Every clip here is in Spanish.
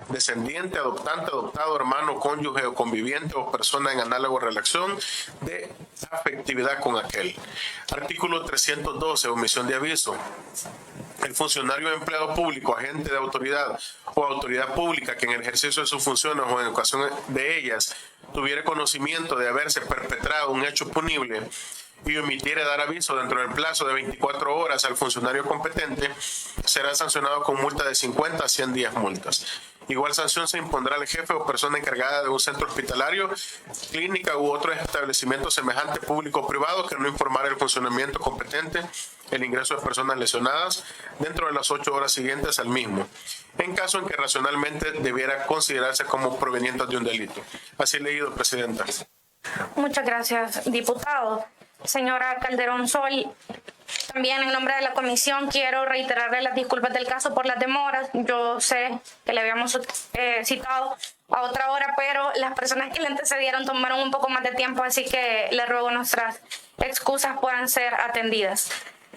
descendiente, adoptante, adoptado, hermano, cónyuge o conviviente o persona en análoga relación de afectividad con aquel. Artículo 312, omisión de aviso. El funcionario o empleado público, agente de autoridad o autoridad pública que en el ejercicio de sus funciones o en ocasión de ellas tuviera conocimiento de haberse perpetrado un hecho punible y omitiere dar aviso dentro del plazo de 24 horas al funcionario competente, será sancionado con multa de 50 a 100 días multas. Igual sanción se impondrá al jefe o persona encargada de un centro hospitalario, clínica u otro establecimiento semejante público o privado que no informara el funcionamiento competente el ingreso de personas lesionadas dentro de las 8 horas siguientes al mismo, en caso en que racionalmente debiera considerarse como provenientes de un delito. Así leído, Presidenta. Muchas gracias, diputado. Señora Calderón Sol, también en nombre de la comisión quiero reiterarle las disculpas del caso por las demoras. Yo sé que le habíamos citado a otra hora, pero las personas que le antecedieron tomaron un poco más de tiempo, así que le ruego nuestras excusas puedan ser atendidas.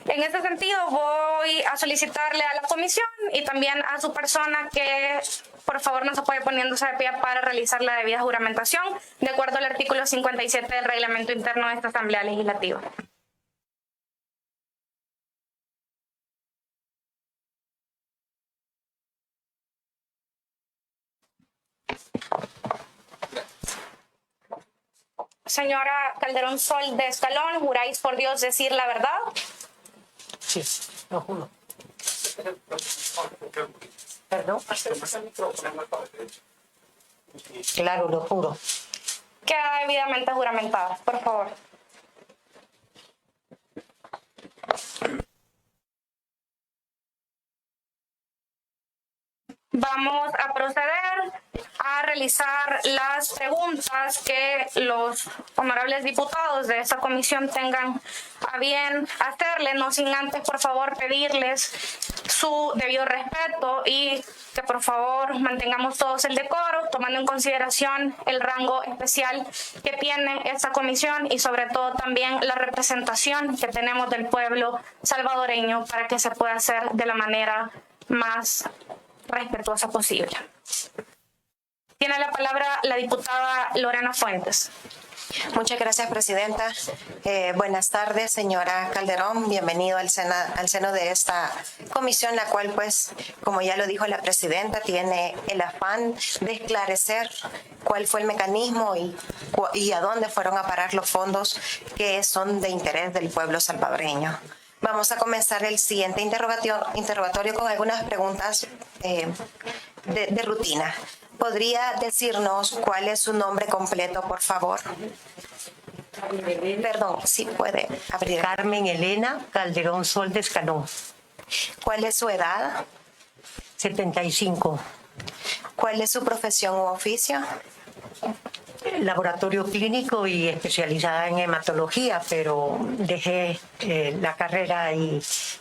En este sentido, voy a solicitarle a la comisión y también a su persona que por favor nos apoye poniéndose de pie para realizar la debida juramentación, de acuerdo al artículo 57 del reglamento interno de esta Asamblea Legislativa. Señora Calderón Sol de Escalón, ¿juráis por Dios decir la verdad? Sí, lo juro. ¿Perdón? Claro, lo juro. Queda debidamente juramentada, por favor. Vamos a proceder a realizar las preguntas que los honorables diputados de esta comisión tengan a bien hacerle, no sin antes, por favor, pedirles su debido respeto y que por favor mantengamos todos el decoro, tomando en consideración el rango especial que tiene esta comisión y sobre todo también la representación que tenemos del pueblo salvadoreño para que se pueda hacer de la manera más respetuosa posible. Tiene la palabra la diputada Lorena Fuentes. Muchas gracias, Presidenta. Buenas tardes, señora Calderón. Bienvenido al seno de esta comisión, la cual, pues, como ya lo dijo la Presidenta, tiene el afán de esclarecer cuál fue el mecanismo y a dónde fueron a parar los fondos que son de interés del pueblo salvadoreño. Vamos a comenzar el siguiente interrogatorio con algunas preguntas de rutina. ¿Podría decirnos cuál es su nombre completo, por favor? Perdón, sí puede abrir. Carmen Elena Calderón Sol de Escalón. ¿Cuál es su edad? 75. ¿Cuál es su profesión u oficio? Laboratorio clínico y especializada en hematología, pero dejé la carrera y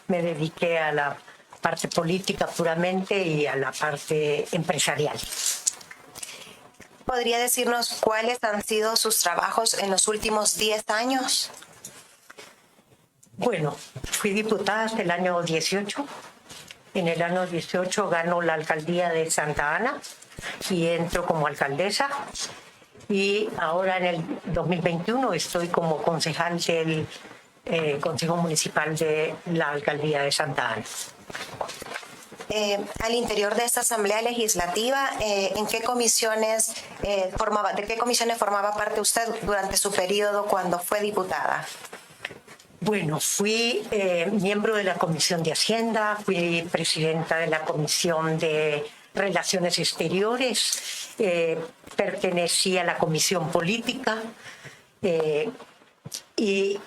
me dediqué a la parte política puramente y a la parte empresarial. ¿Podría decirnos cuáles han sido sus trabajos en los últimos 10 años? Bueno, fui diputada hasta el año 18. En el año 18 ganó la alcaldía de Santa Ana y entro como alcaldesa. Y ahora en el 2021 estoy como concejal del Consejo Municipal de la Alcaldía de Santa Ana. Al interior de esta Asamblea Legislativa, ¿de qué comisiones formaba parte usted durante su periodo cuando fue diputada? Bueno, fui miembro de la Comisión de Hacienda, fui presidenta de la Comisión de Relaciones Exteriores, pertenecí a la Comisión Política y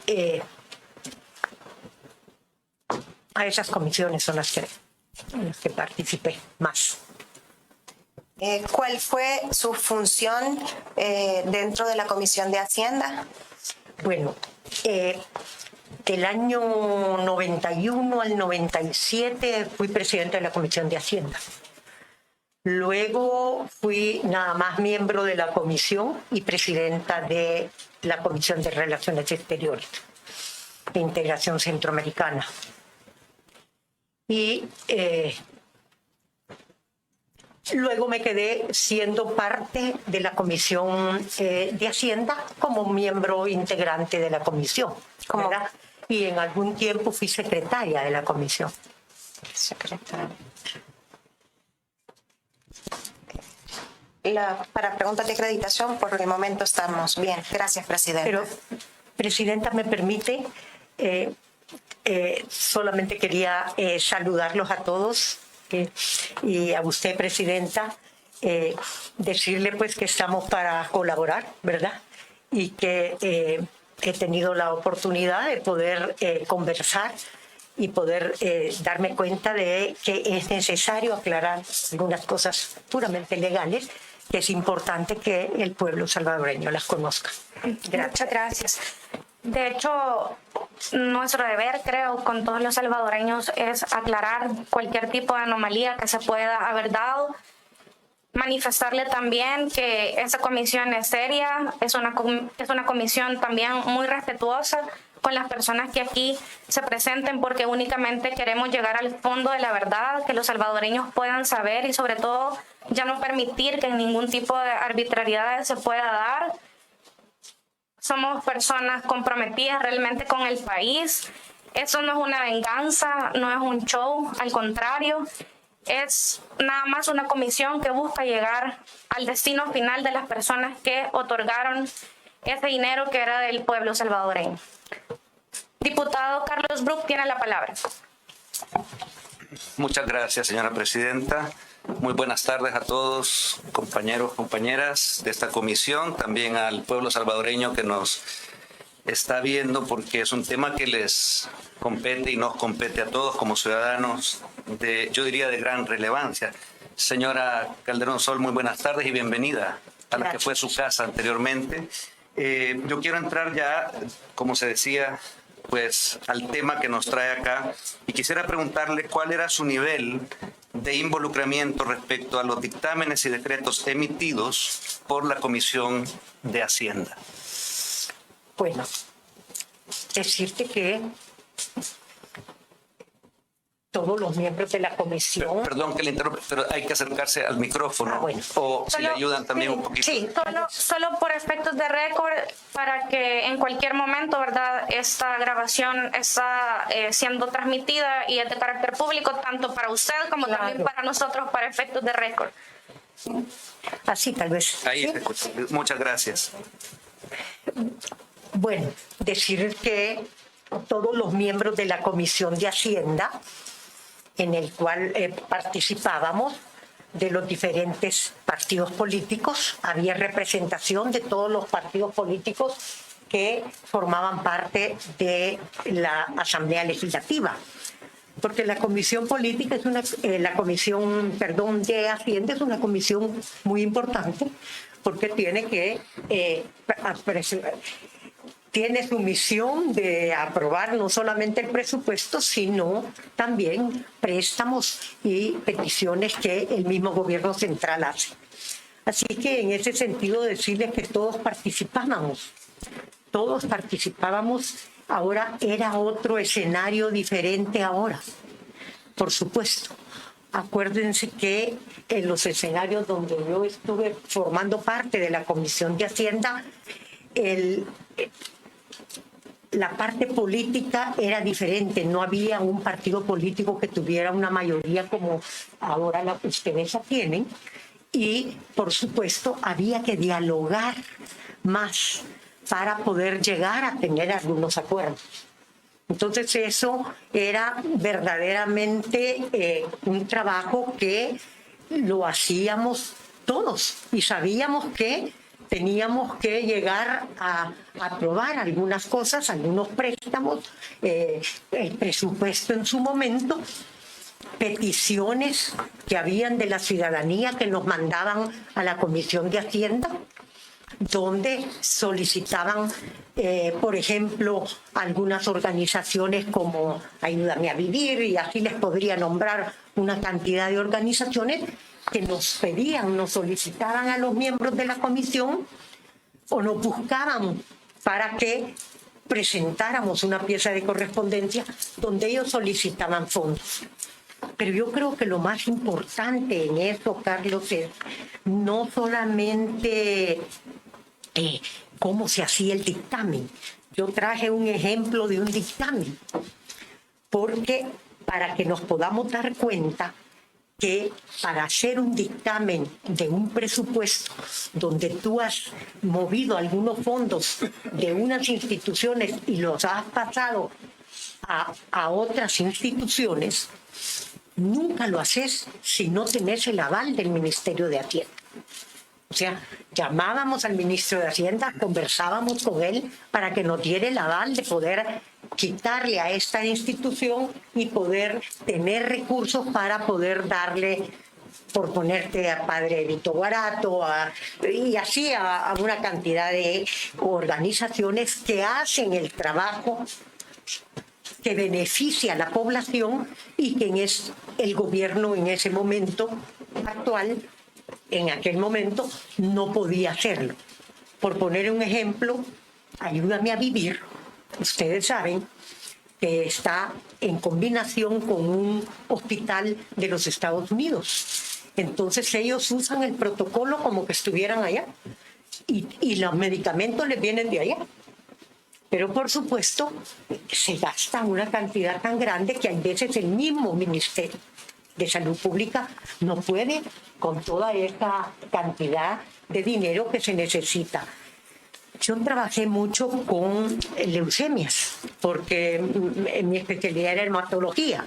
a esas comisiones son las que participé más. ¿Cuál fue su función dentro de la Comisión de Hacienda? Bueno, del año 91 al 97 fui presidenta de la Comisión de Hacienda. Luego fui nada más miembro de la comisión y presidenta de la Comisión de Relaciones Exteriores de Integración Centroamericana. Y luego me quedé siendo parte de la Comisión de Hacienda como miembro integrante de la comisión, ¿verdad? Y en algún tiempo fui secretaria de la comisión. Secretaria. Para preguntas de acreditación, por el momento estamos bien. Gracias, Presidenta. Pero, Presidenta, ¿me permite? Solamente quería saludarlos a todos y a usted, Presidenta, decirle pues que estamos para colaborar, ¿verdad? Y que he tenido la oportunidad de poder conversar y poder darme cuenta de que es necesario aclarar algunas cosas puramente legales, que es importante que el pueblo salvadoreño las conozca. Gracias. Muchas gracias. De hecho, nuestro deber, creo, con todos los salvadoreños es aclarar cualquier tipo de anomalía que se pueda haber dado. Manifestarle también que esa comisión es seria, es una comisión también muy respetuosa con las personas que aquí se presenten, porque únicamente queremos llegar al fondo de la verdad, que los salvadoreños puedan saber y sobre todo ya no permitir que ningún tipo de arbitrariedad se pueda dar. Somos personas comprometidas realmente con el país. Eso no es una venganza, no es un show, al contrario, es nada más una comisión que busca llegar al destino final de las personas que otorgaron ese dinero que era del pueblo salvadoreño. Diputado Carlos Bruch tiene la palabra. Muchas gracias, señora presidenta. Muy buenas tardes a todos, compañeros, compañeras de esta comisión, también al pueblo salvadoreño que nos está viendo, porque es un tema que les compete y nos compete a todos como ciudadanos yo diría, de gran relevancia. Señora Calderón Sol, muy buenas tardes y bienvenida a la que fue su casa anteriormente. Yo quiero entrar ya, como se decía, pues al tema que nos trae acá, y quisiera preguntarle cuál era su nivel de involucramiento respecto a los dictámenes y decretos emitidos por la Comisión de Hacienda. Bueno, decirte que todos los miembros de la comisión... Perdón que le interrumpa, pero hay que acercarse al micrófono. Bueno. O si le ayudan también sí, un poquito. Sí. Solo por efectos de récord, para que en cualquier momento, ¿verdad?, esta grabación está siendo transmitida y es de carácter público, tanto para usted como también para nosotros, para efectos de récord. Así tal vez. Ahí ¿sí? se escucha. Muchas gracias. Bueno, decir que todos los miembros de la Comisión de Hacienda, en el cual participábamos, de los diferentes partidos políticos, había representación de todos los partidos políticos que formaban parte de la Asamblea Legislativa. Porque la comisión política es la comisión, de Hacienda es una comisión muy importante, porque tiene su misión de aprobar no solamente el presupuesto, sino también préstamos y peticiones que el mismo gobierno central hace. Así que en ese sentido decirles que todos participábamos. Ahora era otro escenario diferente ahora, por supuesto. Acuérdense que en los escenarios donde yo estuve formando parte de la Comisión de Hacienda, la parte política era diferente, no había un partido político que tuviera una mayoría como ahora ustedes la tienen, y por supuesto había que dialogar más para poder llegar a tener algunos acuerdos. Entonces eso era verdaderamente un trabajo que lo hacíamos todos y sabíamos que teníamos que llegar a aprobar algunas cosas, algunos préstamos, el presupuesto en su momento, peticiones que habían de la ciudadanía que nos mandaban a la Comisión de Hacienda, donde solicitaban, por ejemplo, algunas organizaciones como Ayúdame a Vivir, y así les podría nombrar una cantidad de organizaciones que nos pedían, nos solicitaban a los miembros de la comisión o nos buscaban para que presentáramos una pieza de correspondencia donde ellos solicitaban fondos. Pero yo creo que lo más importante en eso, Carlos, es no solamente cómo se hacía el dictamen. Yo traje un ejemplo de un dictamen, porque para que nos podamos dar cuenta que para hacer un dictamen de un presupuesto donde tú has movido algunos fondos de unas instituciones y los has pasado a otras instituciones, nunca lo haces si no tenés el aval del Ministerio de Hacienda. O sea, llamábamos al ministro de Hacienda, conversábamos con él para que nos diera el aval de poder quitarle a esta institución y poder tener recursos para poder darle, por ponerte a Padre Vito Guarato, y así a una cantidad de organizaciones que hacen el trabajo que beneficia a la población y que el gobierno en ese momento actual, en aquel momento, no podía hacerlo. Por poner un ejemplo, Ayúdame a Vivir, ustedes saben que está en combinación con un hospital de los Estados Unidos. Entonces ellos usan el protocolo como que estuvieran allá y los medicamentos les vienen de allá. Pero por supuesto se gasta una cantidad tan grande que a veces el mismo Ministerio de Salud Pública no puede con toda esta cantidad de dinero que se necesita. Yo trabajé mucho con leucemias, porque mi especialidad era hematología.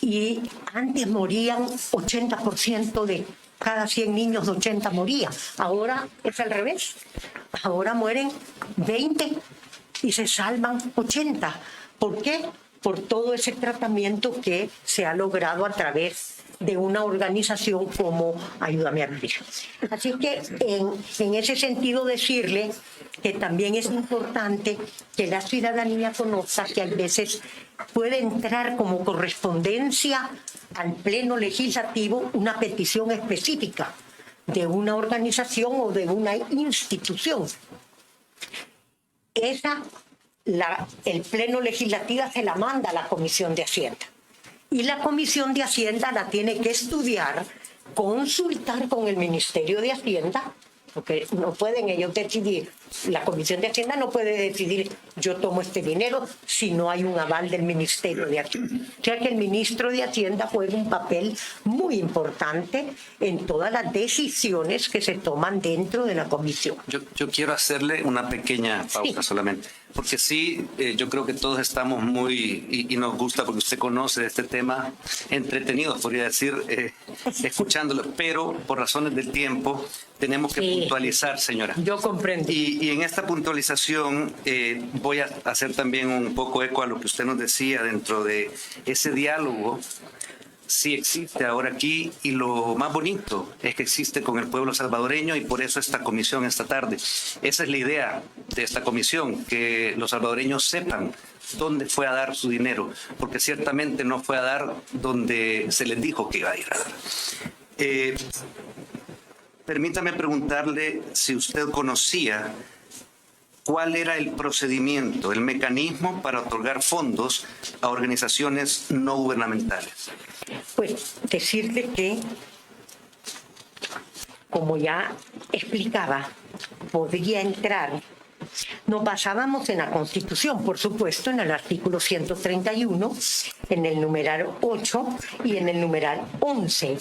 Y antes morían 80% de cada 100 niños, 80 morían. Ahora es al revés. Ahora mueren 20 y se salvan 80. ¿Por qué? Por todo ese tratamiento que se ha logrado a través de una organización como Ayúdame a Vivir. Así que en ese sentido decirle que también es importante que la ciudadanía conozca que a veces puede entrar como correspondencia al Pleno Legislativo una petición específica de una organización o de una institución. El Pleno Legislativo se la manda a la Comisión de Hacienda. Y la Comisión de Hacienda la tiene que estudiar, consultar con el Ministerio de Hacienda, porque no pueden ellos decidir, la Comisión de Hacienda no puede decidir yo tomo este dinero si no hay un aval del Ministerio de Hacienda. O sea que el ministro de Hacienda juega un papel muy importante en todas las decisiones que se toman dentro de la Comisión. Yo quiero hacerle una pequeña pausa solamente, porque sí, yo creo que todos estamos muy, y nos gusta porque usted conoce de este tema, entretenidos, podría decir, escuchándolo, pero por razones del tiempo tenemos que puntualizar, señora. Yo comprendo. Y en esta puntualización voy a hacer también un poco eco a lo que usted nos decía dentro de ese diálogo. Sí existe ahora aquí y lo más bonito es que existe con el pueblo salvadoreño y por eso esta comisión esta tarde. Esa es la idea de esta comisión, que los salvadoreños sepan dónde fue a dar su dinero, porque ciertamente no fue a dar donde se les dijo que iba a ir a dar. Permítame preguntarle si usted conocía cuál era el procedimiento, el mecanismo para otorgar fondos a organizaciones no gubernamentales. Pues decirle que, como ya explicaba, podría entrar. Nos basábamos en la Constitución, por supuesto, en el artículo 131, en el numeral 8 y en el numeral 11,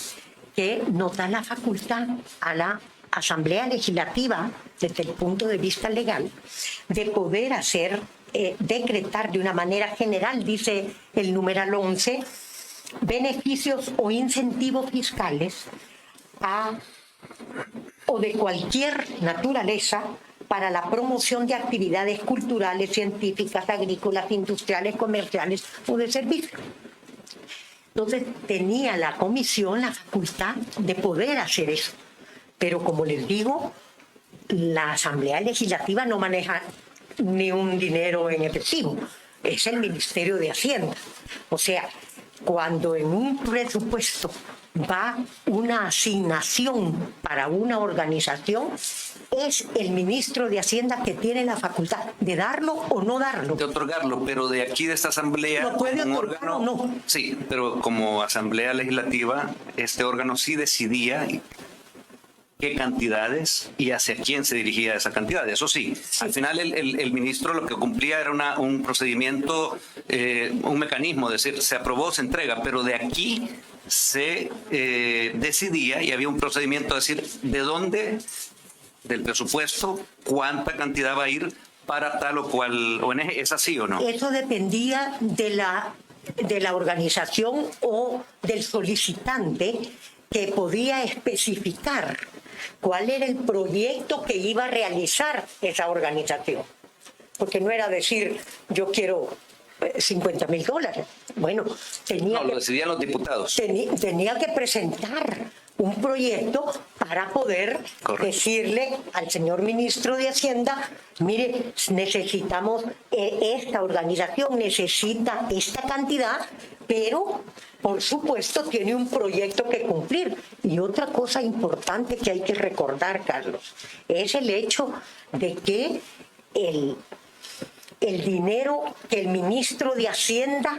que nos da la facultad a la Asamblea Legislativa, desde el punto de vista legal, de poder decretar de una manera general, dice el numeral 11, beneficios o incentivos fiscales o de cualquier naturaleza para la promoción de actividades culturales, científicas, agrícolas, industriales, comerciales o de servicios. Entonces tenía la comisión la facultad de poder hacer eso. Pero como les digo, la Asamblea Legislativa no maneja ni un dinero en efectivo. Es el Ministerio de Hacienda. O sea, cuando en un presupuesto va una asignación para una organización, es el ministro de Hacienda que tiene la facultad de darlo o no darlo. De otorgarlo, pero de aquí de esta asamblea... ¿Lo puede como otorgar órgano, o no? Sí, pero como asamblea legislativa, este órgano sí decidía qué cantidades y hacia quién se dirigía esa cantidad. Eso sí, al final el ministro lo que cumplía era un procedimiento, un mecanismo, es decir, se aprobó, se entrega, pero de aquí se decidía y había un procedimiento, es decir, de dónde, del presupuesto, cuánta cantidad va a ir para tal o cual ONG. ¿Es así o no? Eso dependía de la organización o del solicitante, que podía especificar cuál era el proyecto que iba a realizar esa organización. Porque no era decir, yo quiero $50,000. Bueno, Lo decidían los diputados. tenía que presentar un proyecto para poder decirle al señor ministro de Hacienda, mire, necesitamos, esta organización necesita esta cantidad, pero por supuesto tiene un proyecto que cumplir. Y otra cosa importante que hay que recordar, Carlos, es el hecho de que el dinero que el ministro de Hacienda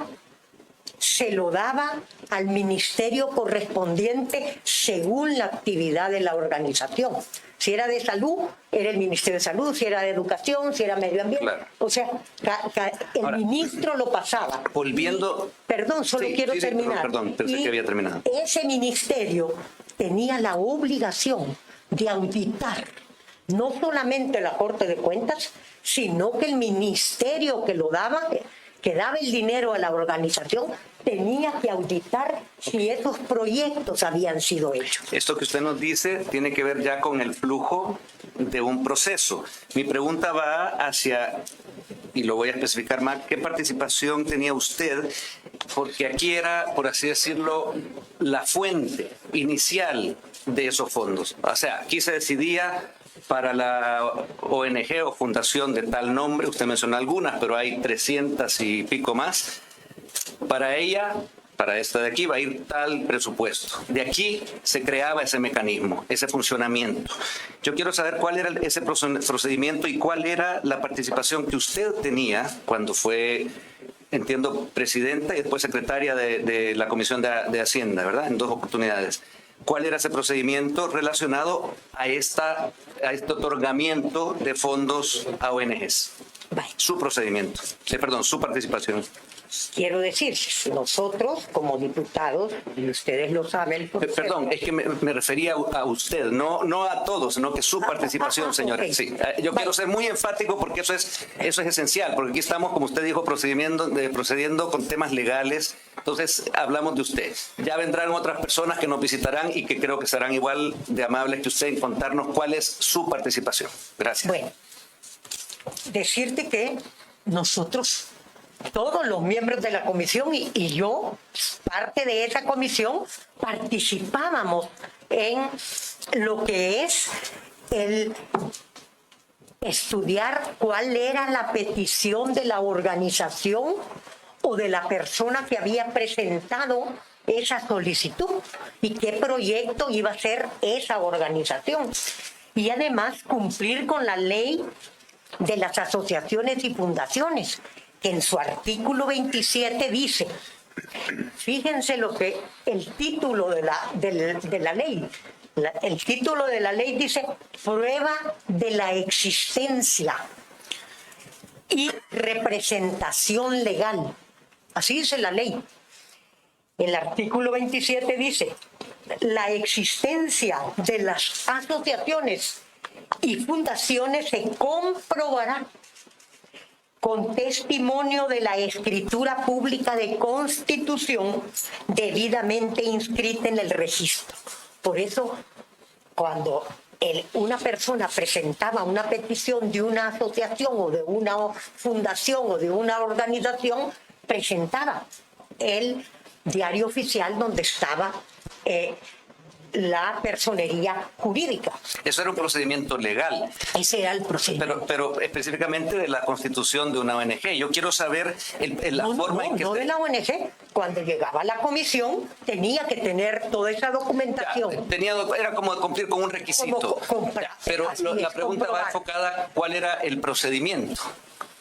se lo daba al ministerio correspondiente según la actividad de la organización. Si era de salud, era el Ministerio de Salud; si era de educación, si era medio ambiente. Claro. O sea, el Ahora, ministro lo pasaba. Volviendo... Perdón, solo quiero terminar. Perdón, pensé que había terminado. Ese ministerio tenía la obligación de auditar no solamente la Corte de Cuentas, sino que el ministerio que daba el dinero a la organización, tenía que auditar si esos proyectos habían sido hechos. Esto que usted nos dice tiene que ver ya con el flujo de un proceso. Mi pregunta va hacia, y lo voy a especificar más, ¿qué participación tenía usted? Porque aquí era, por así decirlo, la fuente inicial de esos fondos. O sea, aquí se decidía para la ONG o fundación de tal nombre, usted mencionó algunas, pero hay 300 y pico más. Para ella, para esta de aquí, va a ir tal presupuesto. De aquí se creaba ese mecanismo, ese funcionamiento. Yo quiero saber cuál era ese procedimiento y cuál era la participación que usted tenía cuando fue, entiendo, presidenta y después secretaria de la Comisión de Hacienda, ¿verdad? En 2 oportunidades. ¿Cuál era ese procedimiento relacionado a este otorgamiento de fondos a ONGs? Su procedimiento, su participación. Quiero decir, nosotros como diputados, y ustedes lo saben... Perdón, es que me refería a usted, no a todos, sino que su participación, señora. Okay. Sí, yo quiero ser muy enfático porque eso es esencial, porque aquí estamos, como usted dijo, procediendo con temas legales. Entonces, hablamos de usted. Ya vendrán otras personas que nos visitarán y que creo que serán igual de amables que usted en contarnos cuál es su participación. Gracias. Bueno, decirte que nosotros, todos los miembros de la comisión y yo, parte de esa comisión, participábamos en lo que es el estudiar cuál era la petición de la organización o de la persona que había presentado esa solicitud y qué proyecto iba a ser esa organización. Y además cumplir con la ley de las asociaciones y fundaciones, que en su artículo 27 dice, fíjense lo que el título de la ley, el título de la ley dice, prueba de la existencia y representación legal. Así dice la ley. El artículo 27 dice, la existencia de las asociaciones y fundaciones se comprobará con testimonio de la escritura pública de constitución debidamente inscrita en el registro. Por eso, cuando una persona presentaba una petición de una asociación o de una fundación o de una organización, presentaba el diario oficial donde estaba la personería jurídica. Eso era un procedimiento legal. Ese era el procedimiento. Pero específicamente de la constitución de una ONG. Yo quiero saber la forma en que... No de la ONG. Cuando llegaba a la comisión tenía que tener toda esa documentación. Era como cumplir con un requisito. Pero la pregunta va enfocada, ¿cuál era el procedimiento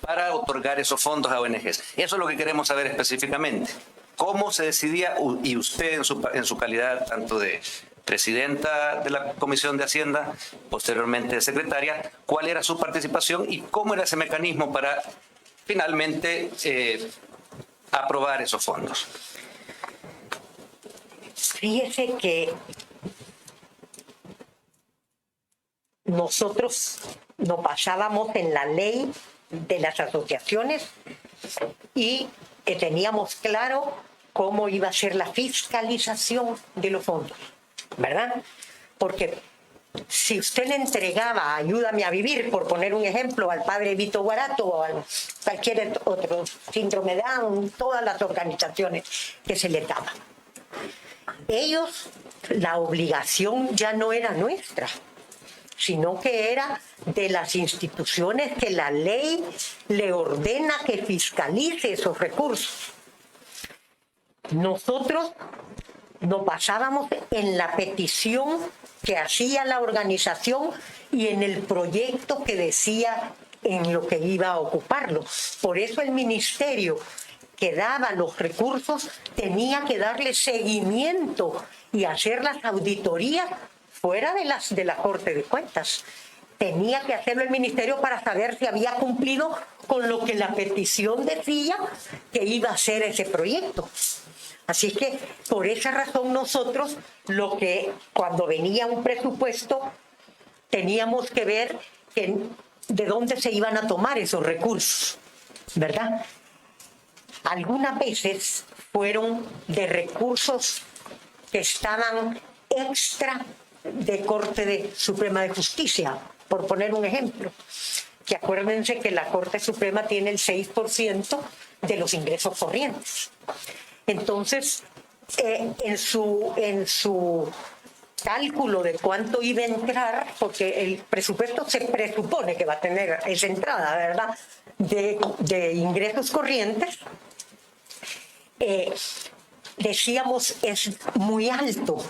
para otorgar esos fondos a ONGs? Eso es lo que queremos saber específicamente. ¿Cómo se decidía, y usted en su calidad tanto de presidenta de la Comisión de Hacienda, posteriormente de secretaria, cuál era su participación y cómo era ese mecanismo para finalmente aprobar esos fondos? Fíjese que nosotros nos basábamos en la ley de las asociaciones y teníamos claro cómo iba a ser la fiscalización de los fondos, ¿verdad? Porque si usted le entregaba Ayúdame a Vivir, por poner un ejemplo, al padre Vito Guarato o a cualquier otro síndrome de Down, todas las organizaciones que se le daban, ellos, la obligación ya no era nuestra, sino que era de las instituciones que la ley le ordena que fiscalice esos recursos. Nosotros nos basábamos en la petición que hacía la organización y en el proyecto que decía en lo que iba a ocuparlo. Por eso el ministerio que daba los recursos tenía que darle seguimiento y hacer las auditorías fuera de la Corte de Cuentas. Tenía que hacerlo el ministerio para saber si había cumplido con lo que la petición decía que iba a hacer ese proyecto. Así es que por esa razón nosotros cuando venía un presupuesto teníamos que ver de dónde se iban a tomar esos recursos, ¿verdad? Algunas veces fueron de recursos que estaban extra de Corte Suprema de Justicia, por poner un ejemplo. Que acuérdense que la Corte Suprema tiene el 6% de los ingresos corrientes. Entonces, en su cálculo de cuánto iba a entrar, porque el presupuesto se presupone que va a tener esa entrada, ¿verdad?, de ingresos corrientes, decíamos es muy alto.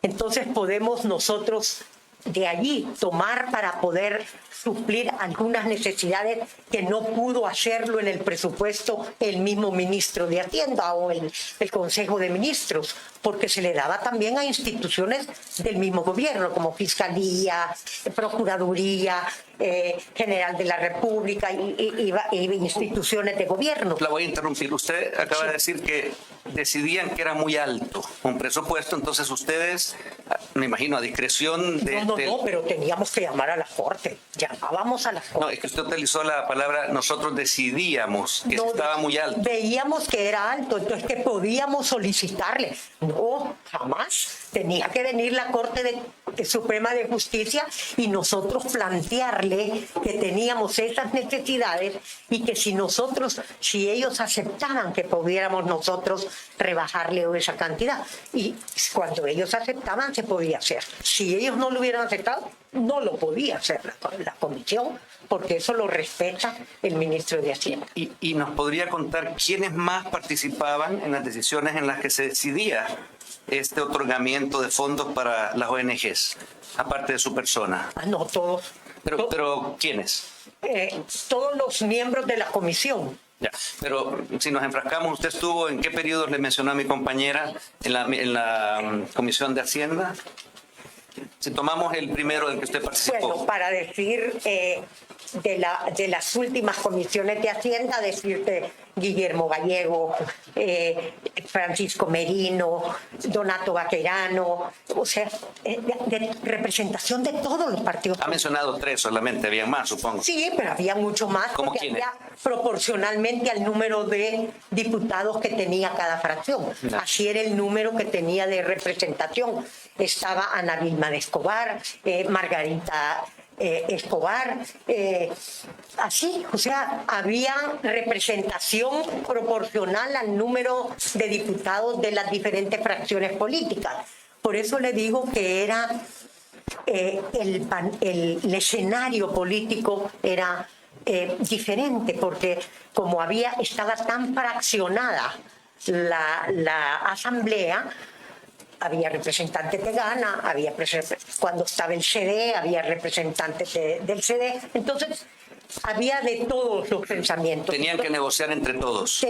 Entonces podemos nosotros de allí tomar para poder suplir algunas necesidades que no pudo hacerlo en el presupuesto el mismo ministro de Hacienda o el Consejo de Ministros, porque se le daba también a instituciones del mismo gobierno, como Fiscalía, Procuraduría General de la República y instituciones de gobierno. La voy a interrumpir. Usted acaba de decir que decidían que era muy alto un presupuesto, entonces ustedes, me imagino, a discreción de... No, pero teníamos que llamar a la Corte. Llamábamos a la Corte. No, es que usted utilizó la palabra, nosotros decidíamos que estaba muy alto. Veíamos que era alto, entonces que podíamos solicitarle. No, jamás. Tenía que venir la Corte Suprema de Justicia y nosotros plantearle que teníamos esas necesidades y que si ellos aceptaban que pudiéramos nosotros rebajarle esa cantidad. Y cuando ellos aceptaban, se podía hacer. Si ellos no lo hubieran aceptado, no lo podía hacer la comisión, porque eso lo respeta el ministro de Hacienda. ¿Y nos podría contar quiénes más participaban en las decisiones en las que se decidía este otorgamiento de fondos para las ONGs, aparte de su persona? No, todos. Pero ¿quiénes? Todos los miembros de la comisión. Ya, pero si nos enfrascamos, ¿usted estuvo en qué periodos le mencionó a mi compañera en la Comisión de Hacienda? Si tomamos el primero del que usted participó. Bueno, para decir de las últimas comisiones de Hacienda, decirte Guillermo Gallego, Francisco Merino, Donato Vaquerano, o sea, de representación de todos los partidos. Ha mencionado 3 solamente, había más, supongo. Sí, pero había mucho más. ¿Cómo porque quiénes? había proporcionalmente al número de diputados que tenía cada fracción. No. Así era el número que tenía de representación. Estaba Ana Vilma de Escobar, Margarita Escobar, así, o sea, había representación proporcional al número de diputados de las diferentes fracciones políticas. Por eso le digo que era el escenario político era diferente, porque como estaba tan fraccionada la asamblea, había representantes de Ghana, cuando estaba el CD, había representantes del CD, entonces había de todos los pensamientos. Tenían que negociar entre todos.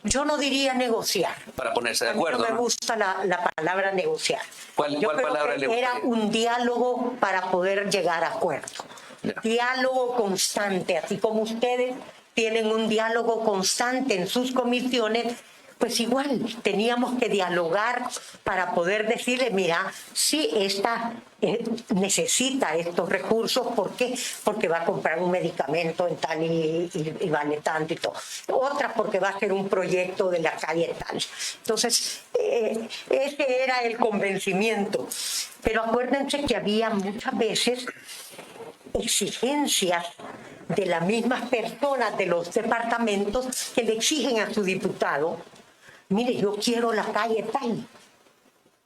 Yo no diría negociar. Para ponerse de acuerdo. No me gusta la palabra negociar. ¿Cuál palabra le gustaría? Era un diálogo para poder llegar a acuerdo. Ya. Diálogo constante, así como ustedes tienen un diálogo constante en sus comisiones, pues igual teníamos que dialogar para poder decirle, mira, sí, esta necesita estos recursos. ¿Por qué? Porque va a comprar un medicamento en tal y vale tanto y todo. Otra porque va a hacer un proyecto de la calle tal. Entonces, ese era el convencimiento. Pero acuérdense que había muchas veces exigencias de las mismas personas de los departamentos que le exigen a su diputado: mire, yo quiero la calle tal,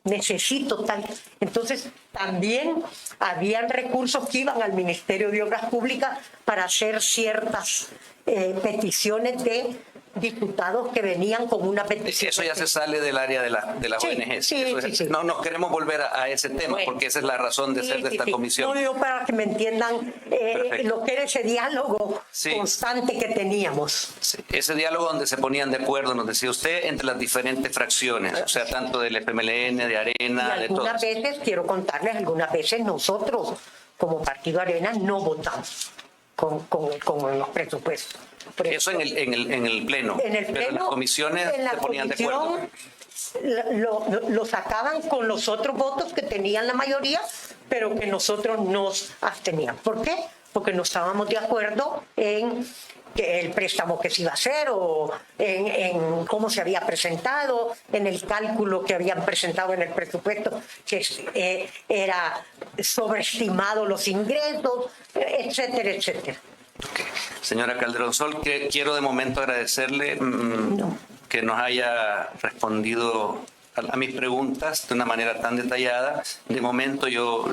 necesito tal. Entonces, también habían recursos que iban al Ministerio de Obras Públicas para hacer ciertas peticiones de diputados que venían con una petición. Eso ya se sale del área de las ONG. Sí. No nos queremos volver a ese tema, Bueno, porque esa es la razón de ser de esta comisión. No, yo para que me entiendan lo que era ese diálogo constante que teníamos. Sí, ese diálogo donde se ponían de acuerdo, nos decía usted, entre las diferentes fracciones, o sea, tanto del FMLN, de Arena, Y de todos. algunas veces, quiero contarles, algunas veces nosotros, como Partido Arena, no votamos con los presupuestos. Eso en el Pleno. En el Pleno, pero en las comisiones se ponían de acuerdo. Lo sacaban con los otros votos que tenían la mayoría, pero que nosotros nos absteníamos. ¿Por qué? Porque no estábamos de acuerdo en que el préstamo que se iba a hacer, o en cómo se había presentado, en el cálculo que habían presentado en el presupuesto, que era sobreestimado los ingresos, etcétera, etcétera. Okay. Señora Calderón Sol, quiero de momento agradecerle que nos haya respondido a mis preguntas de una manera tan detallada. De momento yo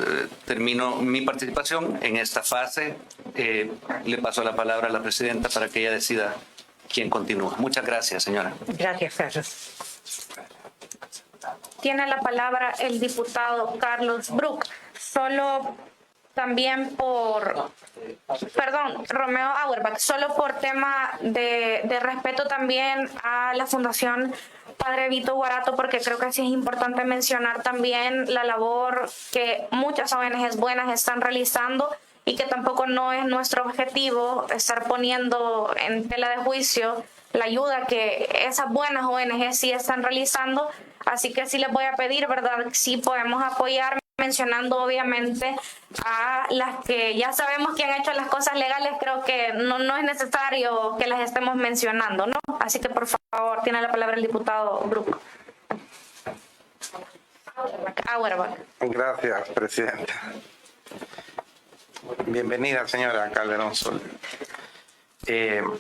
termino mi participación en esta fase. Le paso la palabra a la presidenta para que ella decida quién continúa. Muchas gracias, señora. Gracias, Carlos. Tiene la palabra el diputado Carlos Bruch. Solo también Romeo Auerbach, solo por tema de respeto también a la Fundación Padre Vito Guarato, porque creo que sí es importante mencionar también la labor que muchas ONGs buenas están realizando, y que tampoco no es nuestro objetivo estar poniendo en tela de juicio la ayuda que esas buenas ONGs sí están realizando. Así que sí les voy a pedir, ¿verdad? Sí podemos apoyar, mencionando obviamente a las que ya sabemos que han hecho las cosas legales. Creo que no es necesario que las estemos mencionando, ¿no? Así que por favor, tiene la palabra el diputado Bruch. Auerbach. Gracias, presidenta. Bienvenida, señora Calderón Sol. Yo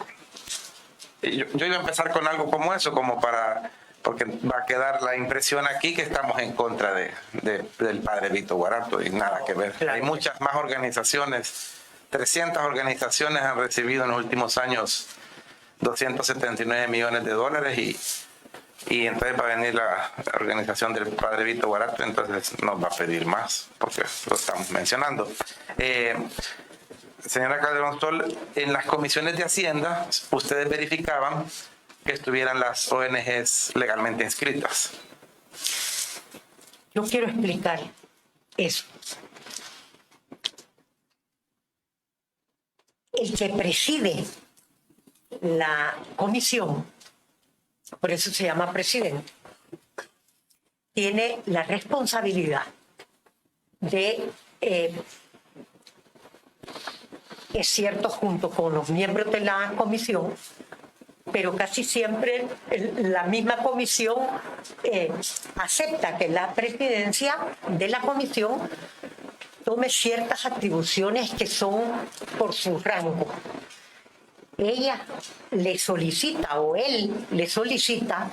iba a empezar con algo como eso, porque va a quedar la impresión aquí que estamos en contra del padre Vito Guarato, y nada que ver. Hay muchas más organizaciones, 300 organizaciones han recibido en los últimos años 279 millones de dólares, y entonces va a venir la organización del padre Vito Guarato, entonces nos va a pedir más, porque lo estamos mencionando. Señora Calderón Sol, en las comisiones de Hacienda, ustedes verificaban que estuvieran las ONGs legalmente inscritas. Yo quiero explicar eso. El que preside la comisión, por eso se llama presidente, tiene la responsabilidad de, es cierto, junto con los miembros de la comisión, pero casi siempre la misma comisión acepta que la presidencia de la comisión tome ciertas atribuciones que son por su rango. Ella le solicita, o él le solicita,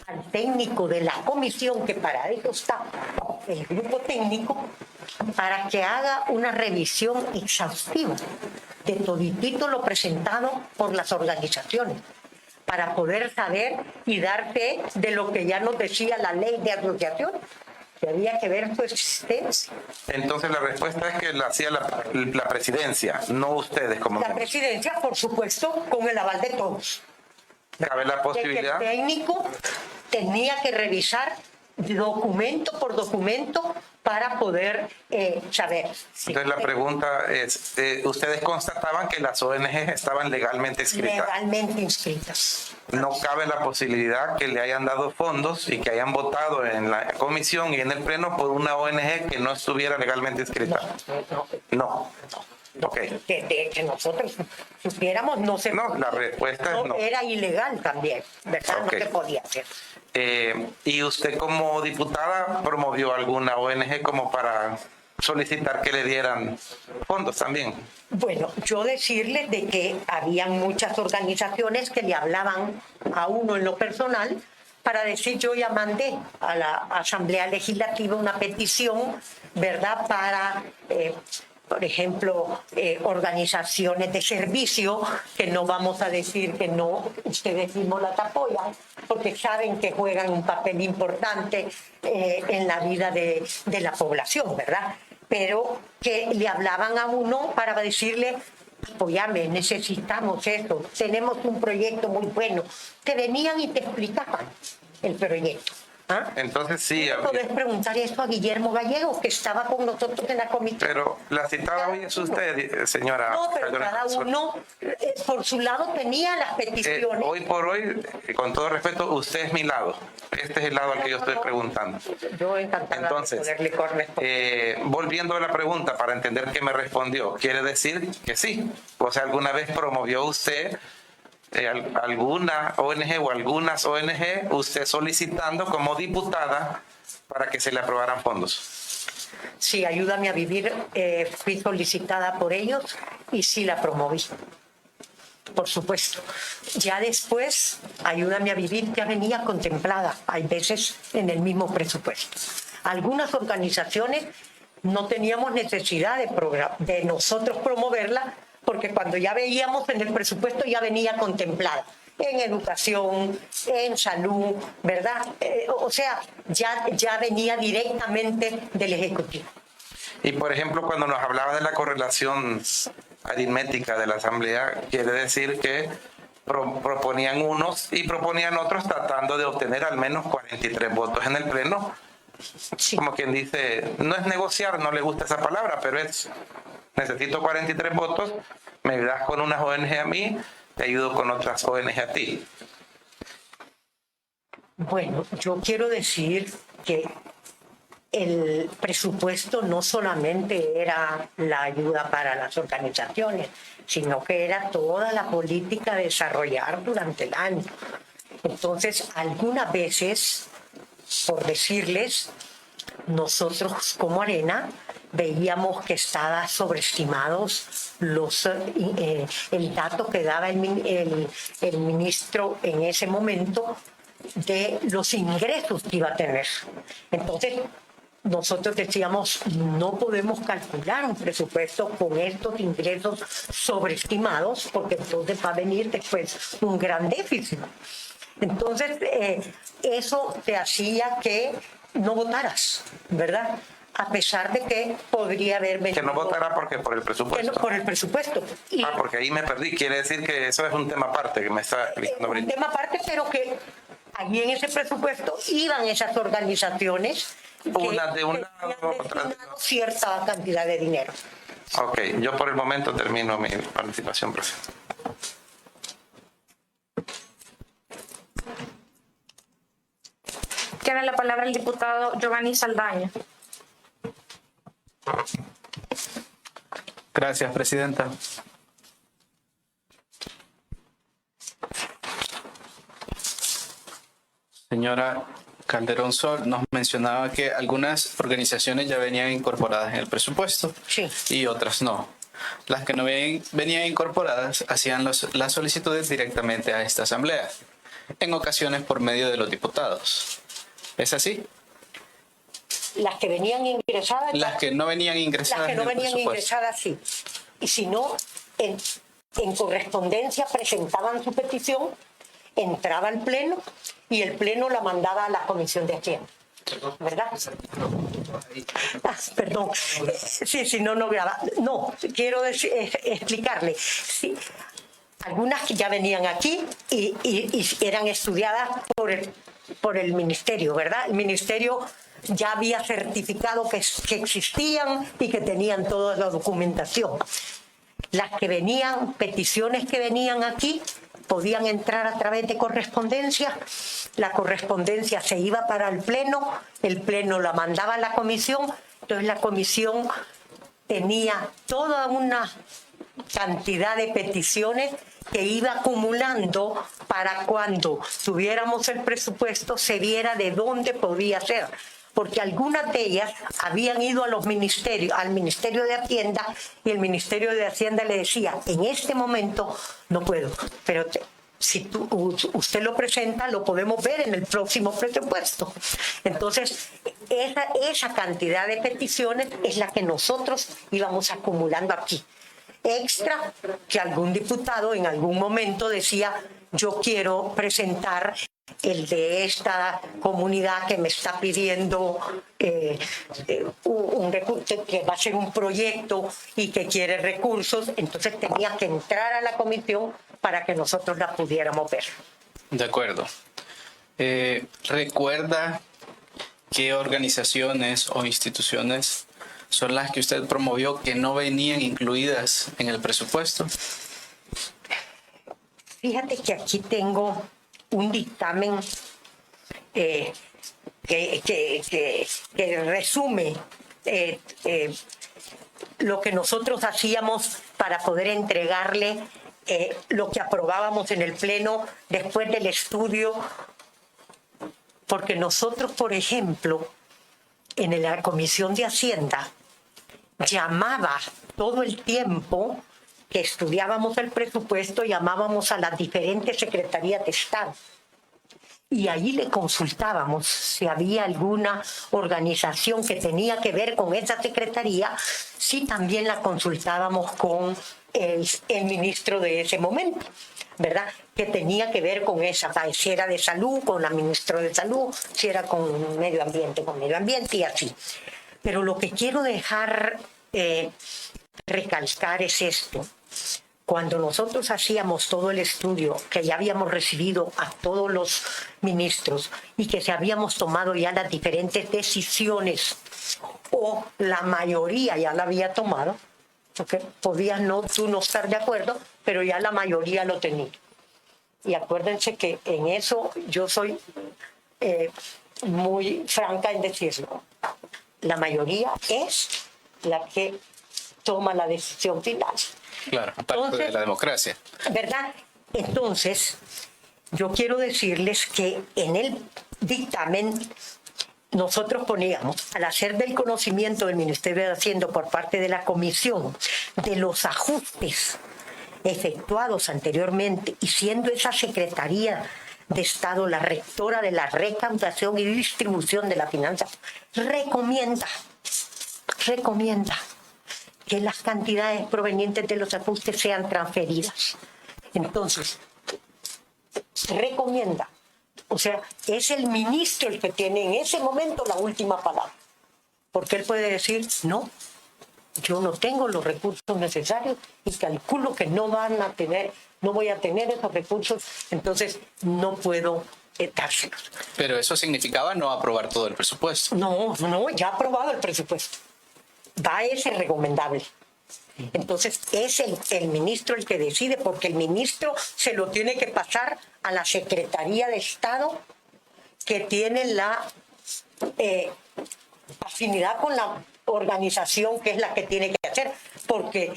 a al técnico de la comisión, que para eso está el grupo técnico, para que haga una revisión exhaustiva de toditito lo presentado por las organizaciones, para poder saber y dar fe de lo que ya nos decía la ley de asociación, que había que ver su existencia. Entonces la respuesta es que la hacía la presidencia, no ustedes como La miembros. presidencia, por supuesto, con el aval de todos. ¿Cabe la De que posibilidad? el técnico tenía que revisar documento por documento para poder saber. Sí. Entonces la pregunta es, ¿ustedes constataban que las ONG estaban legalmente inscritas? Legalmente inscritas. No cabe la posibilidad que le hayan dado fondos y que hayan votado en la comisión y en el pleno por una ONG que no estuviera legalmente inscrita. No. Ok. Que nosotros supiéramos, no se No, podía. la respuesta es no. Era ilegal también, ¿verdad? Ok. No se podía hacer. ¿Y usted como diputada promovió alguna ONG como para solicitar que le dieran fondos también? Bueno, yo decirles de que habían muchas organizaciones que le hablaban a uno en lo personal para decir, yo ya mandé a la Asamblea Legislativa una petición, ¿verdad?, para por ejemplo, organizaciones de servicio, que no vamos a decir que no, ustedes mismos las apoyan, porque saben que juegan un papel importante en la vida de la población, ¿verdad? Pero que le hablaban a uno para decirle, apóyame, necesitamos esto, tenemos un proyecto muy bueno. Te venían y te explicaban el proyecto. ¿Ah? Entonces sí. Podés preguntar esto a Guillermo Gallego, que estaba con nosotros en la comisión. Pero la citada hoy es usted, señora. No, pero cada uno por su lado tenía las peticiones. Hoy por hoy, con todo respeto, usted es mi lado. Este es el lado al que yo estoy preguntando. Yo encantada Entonces, de poderle corresponder. volviendo a la pregunta para entender qué me respondió, quiere decir que sí. O sea, ¿alguna vez promovió usted alguna ONG o algunas ONG, usted solicitando como diputada para que se le aprobaran fondos? Sí, Ayúdame a Vivir, fui solicitada por ellos y sí la promoví. Por supuesto. Ya después, Ayúdame a Vivir ya venía contemplada, hay veces en el mismo presupuesto. Algunas organizaciones no teníamos necesidad de nosotros promoverla, porque cuando ya veíamos en el presupuesto ya venía contemplada en educación, en salud, ¿verdad? O sea, ya venía directamente del Ejecutivo. Y por ejemplo, cuando nos hablaba de la correlación aritmética de la Asamblea, quiere decir que proponían unos y proponían otros tratando de obtener al menos 43 votos en el Pleno. Sí. Como quien dice, no es negociar, no le gusta esa palabra, pero es, necesito 43 votos, me ayudas con unas ONG a mí, te ayudo con otras ONG a ti. Bueno, yo quiero decir que el presupuesto no solamente era la ayuda para las organizaciones, sino que era toda la política a desarrollar durante el año. Entonces, algunas veces, por decirles, nosotros como Arena veíamos que estaban sobreestimados el dato que daba el ministro en ese momento de los ingresos que iba a tener. Entonces, nosotros decíamos, no podemos calcular un presupuesto con estos ingresos sobreestimados, porque entonces va a venir después un gran déficit. Entonces, eso te hacía que no votaras, ¿verdad? A pesar de que podría haber venido... Que no votará porque por el presupuesto. Por el presupuesto. Y porque ahí me perdí. Quiere decir que eso es un tema aparte que me está explicando un ahorita. tema aparte, pero que allí en ese presupuesto iban esas organizaciones Unas de un que lado, tenían otras de destinado cierta cantidad de dinero. Ok, yo por el momento termino mi participación, presidente. Tiene la palabra el diputado Giovanni Saldaña. Gracias, presidenta. Señora Calderón Sol nos mencionaba que algunas organizaciones ya venían incorporadas en el presupuesto Sí. y otras no. Las que no venían incorporadas hacían las solicitudes directamente a esta asamblea. en ocasiones por medio de los diputados. ¿Es así? Las que venían ingresadas. Las que no venían ingresadas. Las que no en el venían presupuesto. ingresadas, sí. Y si no, en correspondencia presentaban su petición, entraba al Pleno y el Pleno la mandaba a la Comisión de Hacienda. ¿Verdad? Perdón. Sí, no graba. No, quiero explicarle. Sí, algunas que ya venían aquí y eran estudiadas por el Ministerio, ¿verdad? El Ministerio ya había certificado que existían y que tenían toda la documentación. Las que venían, peticiones que venían aquí, podían entrar a través de correspondencia. La correspondencia se iba para el Pleno la mandaba a la comisión, entonces la comisión tenía toda una cantidad de peticiones que iba acumulando para cuando tuviéramos el presupuesto se viera de dónde podía ser. Porque algunas de ellas habían ido a los ministerios, al Ministerio de Hacienda, y el Ministerio de Hacienda le decía, en este momento no puedo, pero si usted lo presenta, lo podemos ver en el próximo presupuesto. Entonces, esa cantidad de peticiones es la que nosotros íbamos acumulando aquí. Extra que algún diputado en algún momento decía, yo quiero presentar el de esta comunidad que me está pidiendo un recurso, que va a ser un proyecto y que quiere recursos, entonces tenía que entrar a la comisión para que nosotros la pudiéramos ver. De acuerdo. ¿Recuerda qué organizaciones o instituciones son las que usted promovió que no venían incluidas en el presupuesto? Fíjate que aquí tengo un dictamen que resume lo que nosotros hacíamos para poder entregarle lo que aprobábamos en el Pleno después del estudio. Porque nosotros, por ejemplo, en la Comisión de Hacienda, llamaba todo el tiempo que estudiábamos el presupuesto, llamábamos a las diferentes secretarías de Estado. Y ahí le consultábamos si había alguna organización que tenía que ver con esa secretaría, si también la consultábamos con el ministro de ese momento, ¿verdad? Que tenía que ver con esa, si era de salud, con la ministra de salud, si era con medio ambiente y así. Pero lo que quiero dejar recalcar es esto. Cuando nosotros hacíamos todo el estudio, que ya habíamos recibido a todos los ministros y que se habíamos tomado ya las diferentes decisiones, o la mayoría ya la había tomado, porque podías tú no estar de acuerdo, pero ya la mayoría lo tenía. Y acuérdense que en eso yo soy muy franca en decirlo. La mayoría es la que toma la decisión final. Claro, parte de la democracia. ¿Verdad? Entonces, yo quiero decirles que en el dictamen nosotros poníamos, al hacer del conocimiento del Ministerio de Hacienda por parte de la Comisión de los ajustes efectuados anteriormente y siendo esa Secretaría de Estado la rectora de la recaudación y distribución de la finanza, recomienda que las cantidades provenientes de los ajustes sean transferidas. Entonces, recomienda. O sea, es el ministro el que tiene en ese momento la última palabra. Porque él puede decir, no, yo no tengo los recursos necesarios y calculo que no voy a tener esos recursos, entonces no puedo dárselos. Pero eso significaba no aprobar todo el presupuesto. No, ya ha aprobado el presupuesto. Va ese recomendable. Entonces es el ministro el que decide, porque el ministro se lo tiene que pasar a la Secretaría de Estado, que tiene la afinidad con la organización que es la que tiene que hacer, porque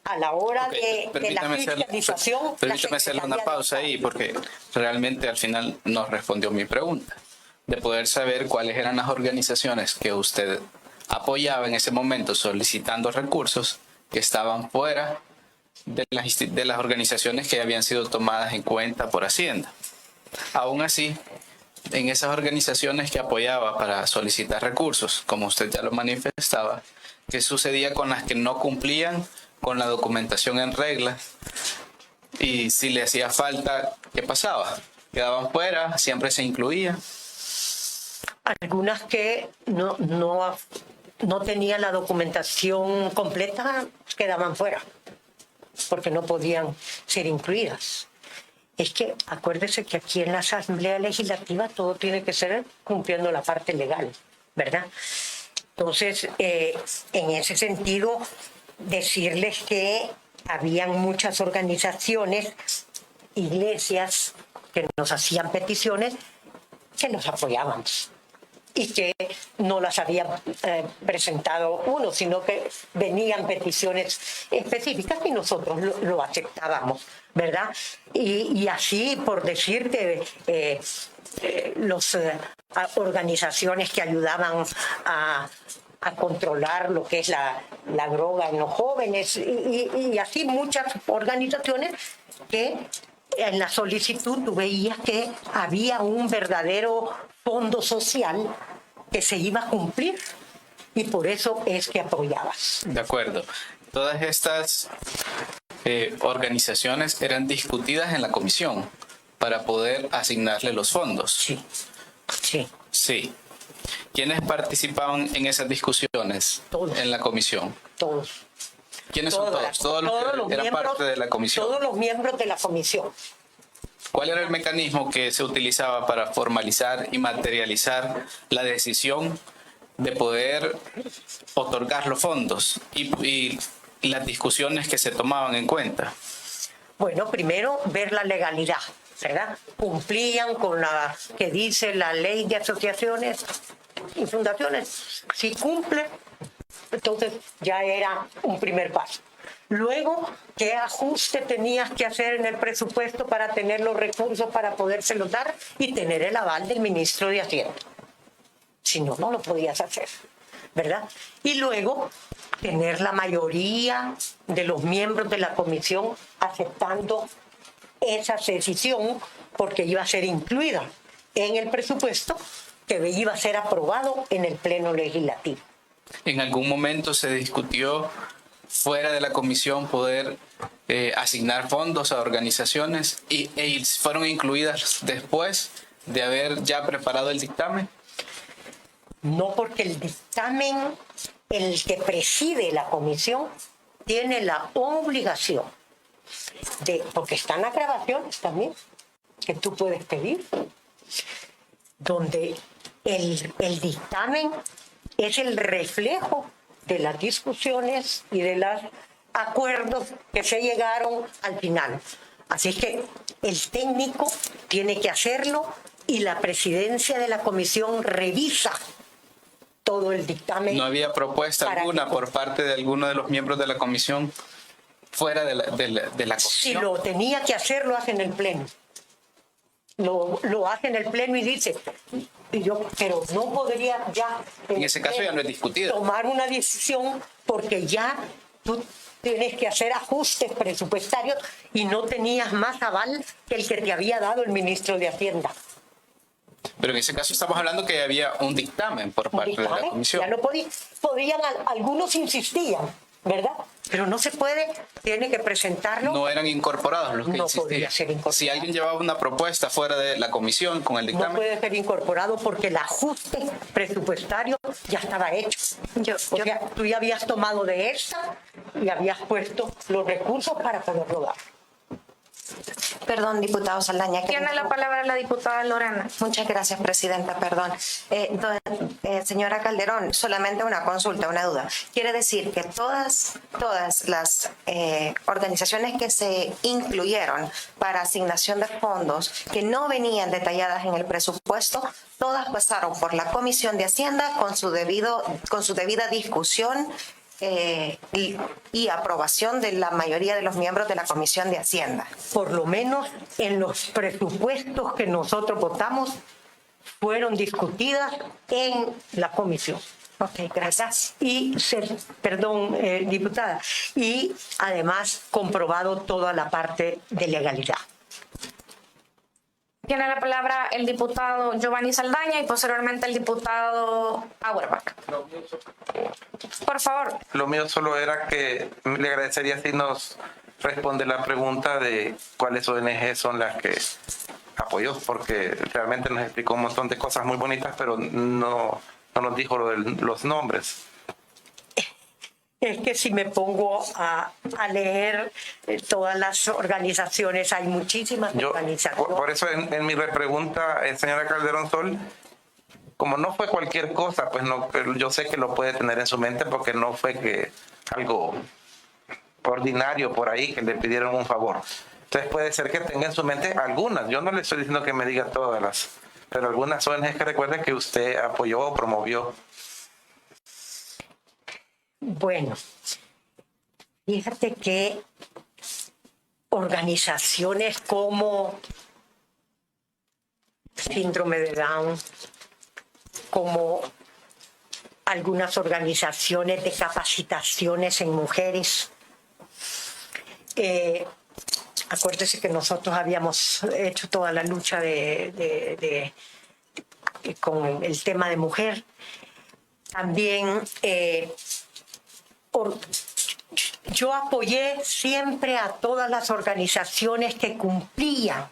a la hora de la fiscalización... Permítame hacerle una pausa ahí, porque realmente al final nos respondió mi pregunta, de poder saber cuáles eran las organizaciones que usted apoyaba en ese momento solicitando recursos que estaban fuera de las organizaciones que habían sido tomadas en cuenta por Hacienda. Aún así, en esas organizaciones que apoyaba para solicitar recursos, como usted ya lo manifestaba, ¿qué sucedía con las que no cumplían con la documentación en regla? Y si le hacía falta, ¿qué pasaba? ¿Quedaban fuera? ¿Siempre se incluía? Algunas que no tenían la documentación completa quedaban fuera, porque no podían ser incluidas. Es que acuérdese que aquí en la Asamblea Legislativa todo tiene que ser cumpliendo la parte legal, ¿verdad? Entonces, en ese sentido, decirles que habían muchas organizaciones, iglesias que nos hacían peticiones que nos apoyábamos y que no las había presentado uno, sino que venían peticiones específicas y nosotros lo aceptábamos, ¿verdad? Y así, por decirte, las organizaciones que ayudaban a controlar lo que es la droga en los jóvenes y así muchas organizaciones que en la solicitud tú veías que había un verdadero fondo social que se iba a cumplir y por eso es que apoyabas. De acuerdo. Todas estas organizaciones eran discutidas en la comisión para poder asignarle los fondos. Sí, sí. Sí. ¿Quiénes participaban en esas discusiones? Todos. En la comisión? Todos. ¿Quiénes son todos? Todos los que eran parte de la comisión. Todos los miembros de la comisión. ¿Cuál era el mecanismo que se utilizaba para formalizar y materializar la decisión de poder otorgar los fondos y las discusiones que se tomaban en cuenta? Bueno, primero ver la legalidad, ¿verdad? Cumplían con la que dice la ley de asociaciones y fundaciones. Si cumple, entonces ya era un primer paso. Luego, ¿qué ajuste tenías que hacer en el presupuesto para tener los recursos para podérselos dar y tener el aval del ministro de Hacienda? Si no, no lo podías hacer, ¿verdad? Y luego, tener la mayoría de los miembros de la comisión aceptando esa decisión porque iba a ser incluida en el presupuesto que iba a ser aprobado en el Pleno Legislativo. ¿En algún momento se discutió fuera de la comisión poder asignar fondos a organizaciones y fueron incluidas después de haber ya preparado el dictamen? No, porque el dictamen, el que preside la comisión, tiene la obligación porque están las grabaciones también, que tú puedes pedir, donde el dictamen es el reflejo de las discusiones y de los acuerdos que se llegaron al final. Así es que el técnico tiene que hacerlo y la presidencia de la comisión revisa todo el dictamen. ¿No había propuesta alguna por parte de alguno de los miembros de la comisión fuera de la comisión? Si lo tenía que hacer, lo hace en el pleno. Lo hace en el pleno y dice, pero no podría ya... En ese caso ya no es discutido. Tomar una decisión porque ya tú tienes que hacer ajustes presupuestarios y no tenías más aval que el que te había dado el ministro de Hacienda. Pero en ese caso estamos hablando que había un dictamen por parte de la comisión. Ya no podían, algunos insistían, ¿verdad? Pero no se puede, tiene que presentarlo. No eran incorporados los que no insistían. Podía ser incorporado. Si alguien llevaba una propuesta fuera de la comisión con el dictamen. No puede ser incorporado porque el ajuste presupuestario ya estaba hecho. O sea, tú ya habías tomado de esta y habías puesto los recursos para poderlo dar. Perdón, diputado Saldaña. Tiene la palabra la diputada Lorena. Muchas gracias, presidenta. Perdón. Señora Calderón, solamente una consulta, una duda. Quiere decir que todas las organizaciones que se incluyeron para asignación de fondos que no venían detalladas en el presupuesto, todas pasaron por la Comisión de Hacienda con su debida discusión y aprobación de la mayoría de los miembros de la Comisión de Hacienda. Por lo menos en los presupuestos que nosotros votamos fueron discutidas en la comisión. Ok, gracias. Y, perdón, diputada, y además comprobado toda la parte de legalidad. Tiene la palabra el diputado Giovanni Saldaña y posteriormente el diputado Auerbach. Por favor. Lo mío solo era que le agradecería si nos responde la pregunta de cuáles ONG son las que apoyó, porque realmente nos explicó un montón de cosas muy bonitas, pero no nos dijo los nombres. Es que si me pongo a leer todas las organizaciones, hay muchísimas organizaciones. Por eso en mi repregunta, señora Calderón Sol, como no fue cualquier cosa, pues no, yo sé que lo puede tener en su mente porque no fue que algo ordinario por ahí que le pidieron un favor. Entonces puede ser que tenga en su mente algunas. Yo no le estoy diciendo que me diga todas las, pero algunas ONGs que recuerde que usted apoyó o promovió. Bueno, fíjate que organizaciones como Síndrome de Down, como algunas organizaciones de capacitaciones en mujeres. Acuérdese que nosotros habíamos hecho toda la lucha con el tema de mujer. También yo apoyé siempre a todas las organizaciones que cumplían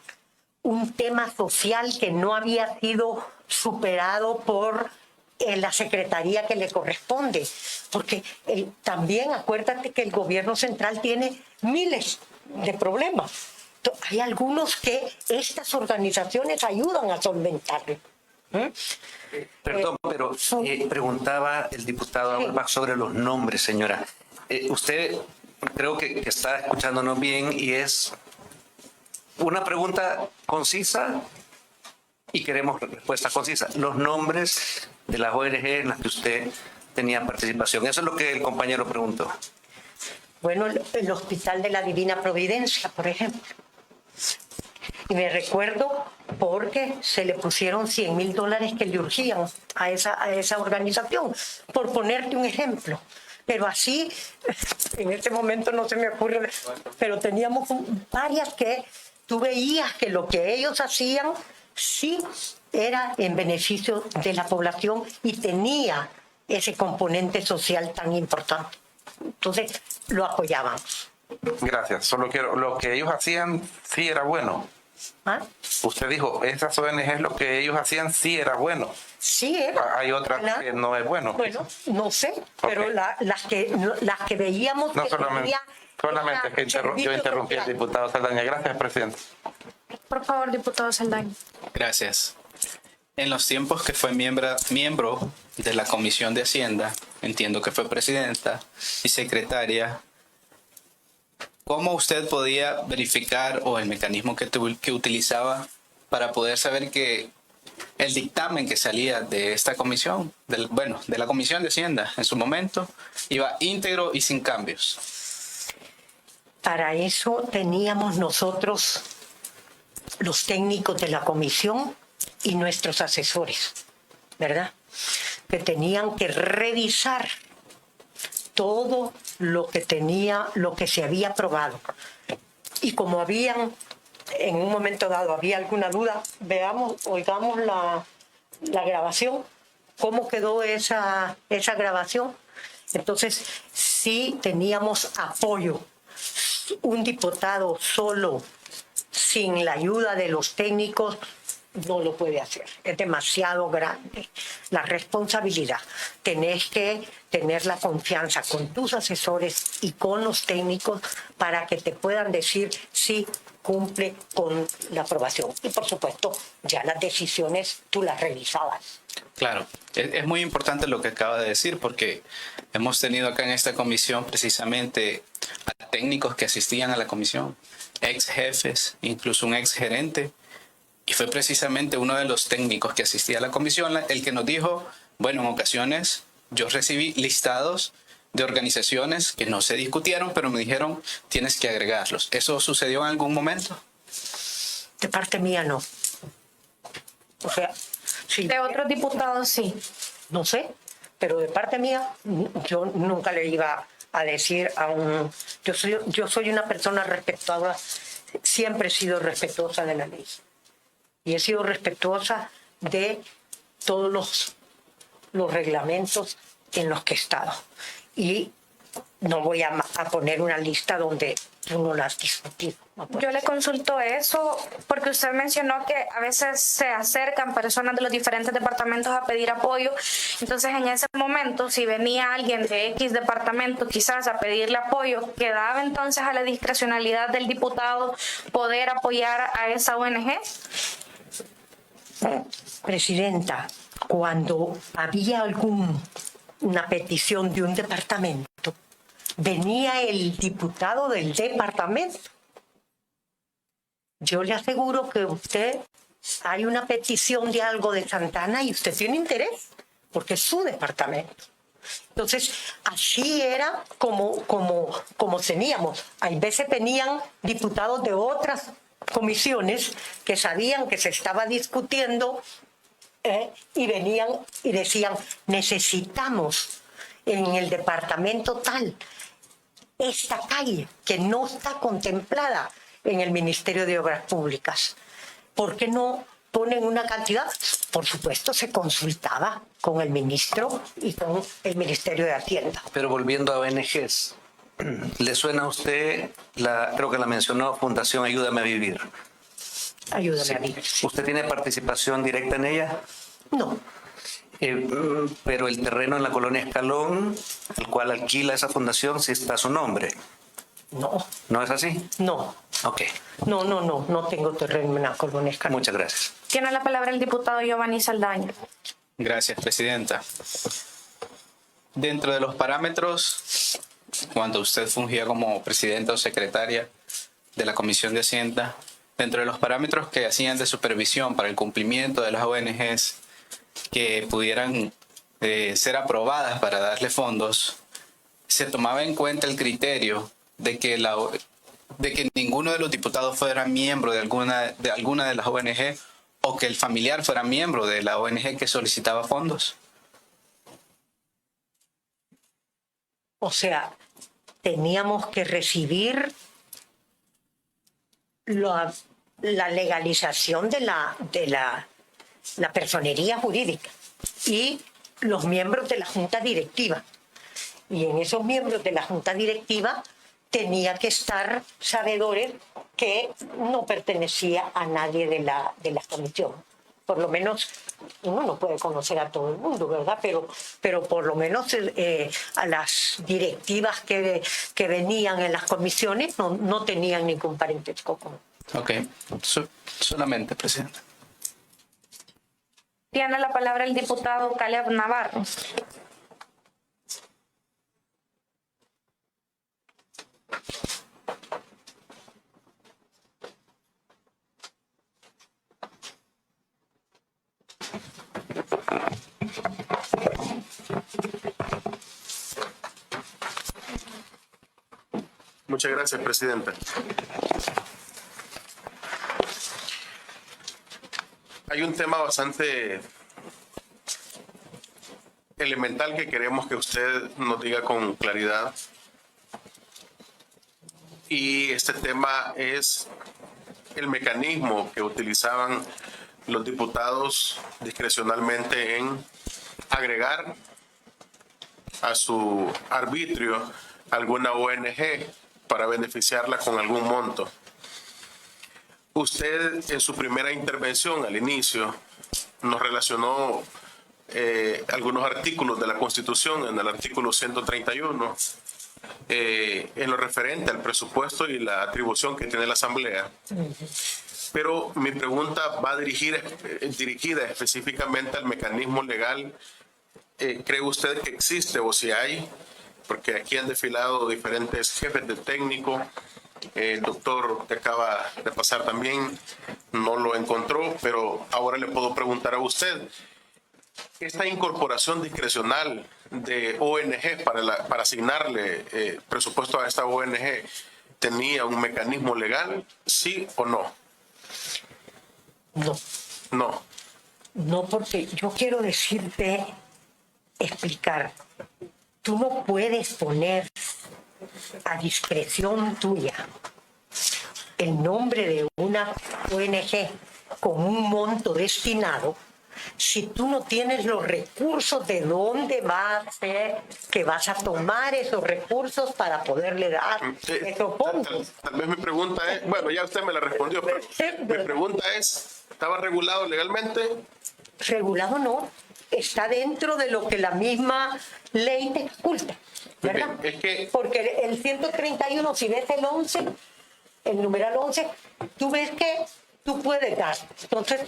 un tema social que no había sido superado por la secretaría que le corresponde. Porque también acuérdate que el gobierno central tiene miles de problemas. Hay algunos que estas organizaciones ayudan a solventarlo. Perdón, pero preguntaba el diputado Auerbach sobre los nombres, señora. Usted creo que está escuchándonos bien y es una pregunta concisa y queremos respuesta concisa. Los nombres de las ONG en las que usted tenía participación. Eso es lo que el compañero preguntó. Bueno, el Hospital de la Divina Providencia, por ejemplo. Y me recuerdo porque se le pusieron $100,000 que le urgían a esa organización, por ponerte un ejemplo. Pero así, en este momento no se me ocurre, pero teníamos varias que tú veías que lo que ellos hacían sí era en beneficio de la población y tenía ese componente social tan importante. Entonces, lo apoyábamos. Gracias. Solo quiero, lo que ellos hacían sí era bueno. ¿Ah? Usted dijo, esas ONGs lo que ellos hacían sí era bueno. Sí era. Hay otras que no es bueno. Bueno, no sé, pero las que veíamos No que solamente que yo interrumpí al social. diputado Saldaña. Gracias, presidente. Por favor, diputado Saldaña. Gracias. En los tiempos que fue miembro de la Comisión de Hacienda, entiendo que fue presidenta y secretaria, ¿cómo usted podía verificar o el mecanismo que utilizaba para poder saber que el dictamen que salía de esta comisión, de la Comisión de Hacienda en su momento, iba íntegro y sin cambios? Para eso teníamos nosotros los técnicos de la comisión y nuestros asesores, ¿verdad? Que tenían que revisar todo lo que se había aprobado. Y como en un momento dado había alguna duda, oigamos la grabación, cómo quedó esa grabación. Entonces, sí teníamos apoyo. Un diputado solo, sin la ayuda de los técnicos, no lo puede hacer. Es demasiado grande la responsabilidad. Tenés que tener la confianza con tus asesores y con los técnicos para que te puedan decir si cumple con la aprobación. Y por supuesto, ya las decisiones tú las revisabas. Claro, es muy importante lo que acaba de decir porque hemos tenido acá en esta comisión precisamente a técnicos que asistían a la comisión, ex jefes, incluso un ex gerente. Y fue precisamente uno de los técnicos que asistía a la comisión el que nos dijo, bueno, en ocasiones yo recibí listados de organizaciones que no se discutieron, pero me dijeron, tienes que agregarlos. ¿Eso sucedió en algún momento? De parte mía no. O sea, sí. De otros diputados sí. No sé, pero de parte mía yo nunca le iba a decir a un... Yo soy una persona respetuosa, siempre he sido respetuosa de la ley y he sido respetuosa de todos los reglamentos en los que he estado, y no voy a poner una lista donde tú no la has discutido. No puede Yo le ser. consulto eso porque usted mencionó que a veces se acercan personas de los diferentes departamentos a pedir apoyo. Entonces, en ese momento, si venía alguien de X departamento quizás a pedirle apoyo, ¿quedaba entonces a la discrecionalidad del diputado poder apoyar a esa ONG? Presidenta, cuando había una petición de un departamento, venía el diputado del departamento. Yo le aseguro que usted, hay una petición de algo de Santa Ana y usted tiene interés, porque es su departamento. Entonces, así era como teníamos. A veces venían diputados de otras comisiones que sabían que se estaba discutiendo y venían y decían, necesitamos en el departamento tal esta calle que no está contemplada en el Ministerio de Obras Públicas. ¿Por qué no ponen una cantidad? Por supuesto, se consultaba con el ministro y con el Ministerio de Hacienda. Pero volviendo a ONGs, ¿le suena a usted, creo que la mencionó, Fundación Ayúdame a Vivir? Ayúdame a mí. ¿Usted tiene participación directa en ella? No, Pero el terreno en la colonia Escalón, el cual alquila esa fundación, sí está a su nombre. no, ¿No es así? no. Ok, No tengo terreno en la colonia Escalón. muchas gracias. Tiene la palabra el diputado Giovanni Saldaña. Gracias, presidenta. Dentro de los parámetros, cuando usted fungía como presidenta o secretaria de la Comisión de Hacienda, dentro de los parámetros que hacían de supervisión para el cumplimiento de las ONGs que pudieran ser aprobadas para darle fondos, se tomaba en cuenta el criterio de que ninguno de los diputados fuera miembro de alguna de las ONG o que el familiar fuera miembro de la ONG que solicitaba fondos. O sea, teníamos que recibir la legalización de la personería jurídica y los miembros de la junta directiva. Y en esos miembros de la junta directiva tenía que estar sabedores que no pertenecía a nadie de la comisión. Por lo menos uno no puede conocer a todo el mundo, ¿verdad? Pero por lo menos a las directivas que venían en las comisiones no tenían ningún parentesco común. Ok, solamente, presidenta. Tiene la palabra el diputado Caleb Navarro. Muchas gracias, presidenta. Hay un tema bastante elemental que queremos que usted nos diga con claridad. Y este tema es el mecanismo que utilizaban los diputados discrecionalmente en agregar a su arbitrio alguna ONG para beneficiarla con algún monto. Usted en su primera intervención al inicio nos relacionó algunos artículos de la Constitución, en el artículo 131, en lo referente al presupuesto y la atribución que tiene la Asamblea. Pero mi pregunta va dirigida específicamente al mecanismo legal. ¿Cree usted que existe o si hay? Porque aquí han desfilado diferentes jefes de técnico. El doctor que acaba de pasar también no lo encontró, pero ahora le puedo preguntar a usted. ¿Esta incorporación discrecional de ONG para asignarle presupuesto a esta ONG tenía un mecanismo legal, sí o no? No. No. No, porque yo quiero decirte explicar. Tú no puedes poner a discreción tuya el nombre de una ONG con un monto destinado si tú no tienes los recursos de dónde va a ser que vas a tomar esos recursos para poderle dar esos fondos. Tal vez mi pregunta es, bueno, ya usted me la respondió, pero mi pregunta es, ¿estaba regulado legalmente? Regulado no, está dentro de lo que la misma ley te oculta, ¿verdad? Es que, porque el 131, si ves el 11, el numeral 11, tú ves que tú puedes dar, entonces,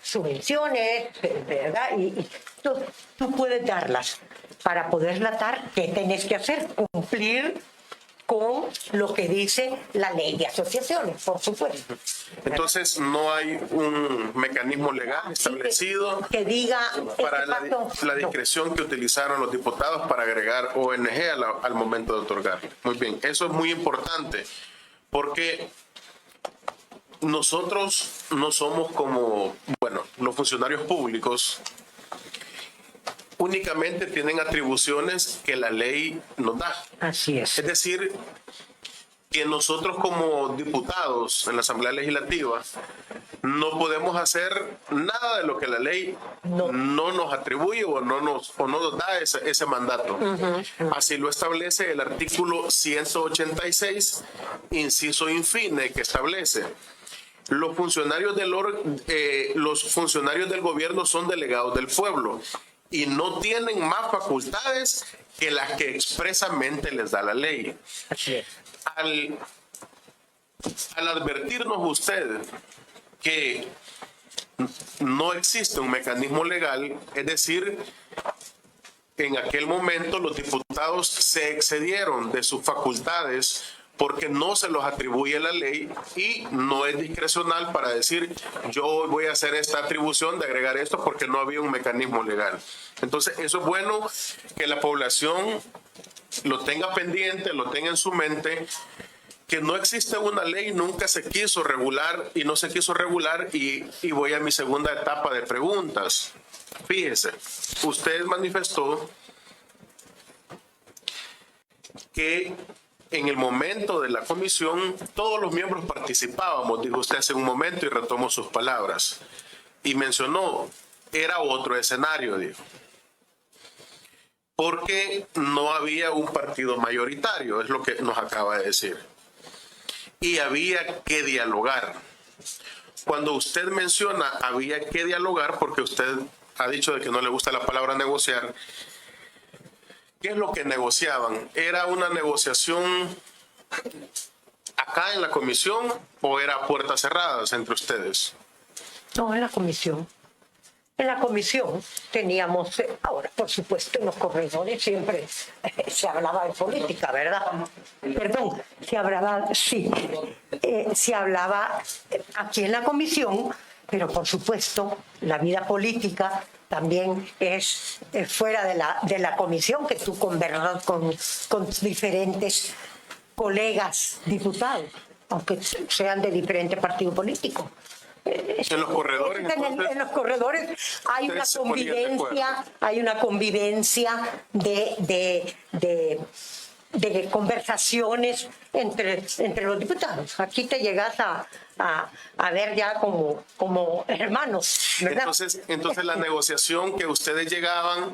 subvenciones, ¿verdad? Y tú puedes darlas. Para poderlas dar, ¿qué tenés que hacer? Cumplir con lo que dice la ley de asociaciones, por supuesto. entonces no hay un mecanismo legal establecido que diga para la discreción que utilizaron los diputados para agregar ONG al momento de otorgar. Muy bien, eso es muy importante porque nosotros no somos como, bueno, los funcionarios públicos únicamente tienen atribuciones que la ley nos da. Así es. Es decir, que nosotros como diputados en la Asamblea Legislativa no podemos hacer nada de lo que la ley no nos atribuye o no nos da ese mandato. Así lo establece el artículo 186, inciso infine, que establece: los funcionarios del gobierno son delegados del pueblo y no tienen más facultades que las que expresamente les da la ley. Así es. Al advertirnos usted que no existe un mecanismo legal, es decir, en aquel momento los diputados se excedieron de sus facultades porque no se los atribuye la ley y no es discrecional para decir yo voy a hacer esta atribución de agregar esto porque no había un mecanismo legal. Entonces eso es bueno que la población lo tenga pendiente, lo tenga en su mente, que no existe una ley, nunca se quiso regular y no se quiso regular, y voy a mi segunda etapa de preguntas. Fíjese, usted manifestó que en el momento de la comisión todos los miembros participábamos, dijo usted hace un momento y retomó sus palabras. Y mencionó, era otro escenario, dijo. Porque no había un partido mayoritario, es lo que nos acaba de decir. Y había que dialogar. Cuando usted menciona había que dialogar, porque usted ha dicho de que no le gusta la palabra negociar, ¿qué es lo que negociaban? ¿Era una negociación acá en la comisión o era a puertas cerradas entre ustedes? No, en la comisión. En la comisión teníamos, ahora por supuesto en los corredores siempre se hablaba de política, ¿verdad? Perdón, se hablaba, sí, se hablaba aquí en la comisión, pero por supuesto la vida política también es fuera de la comisión, que tú conversas con diferentes colegas diputados, aunque sean de diferente partido político. En los corredores, en los corredores hay una convivencia de conversaciones entre los diputados. Aquí te llegas a ver ya como hermanos, ¿verdad? Entonces la negociación que ustedes llegaban,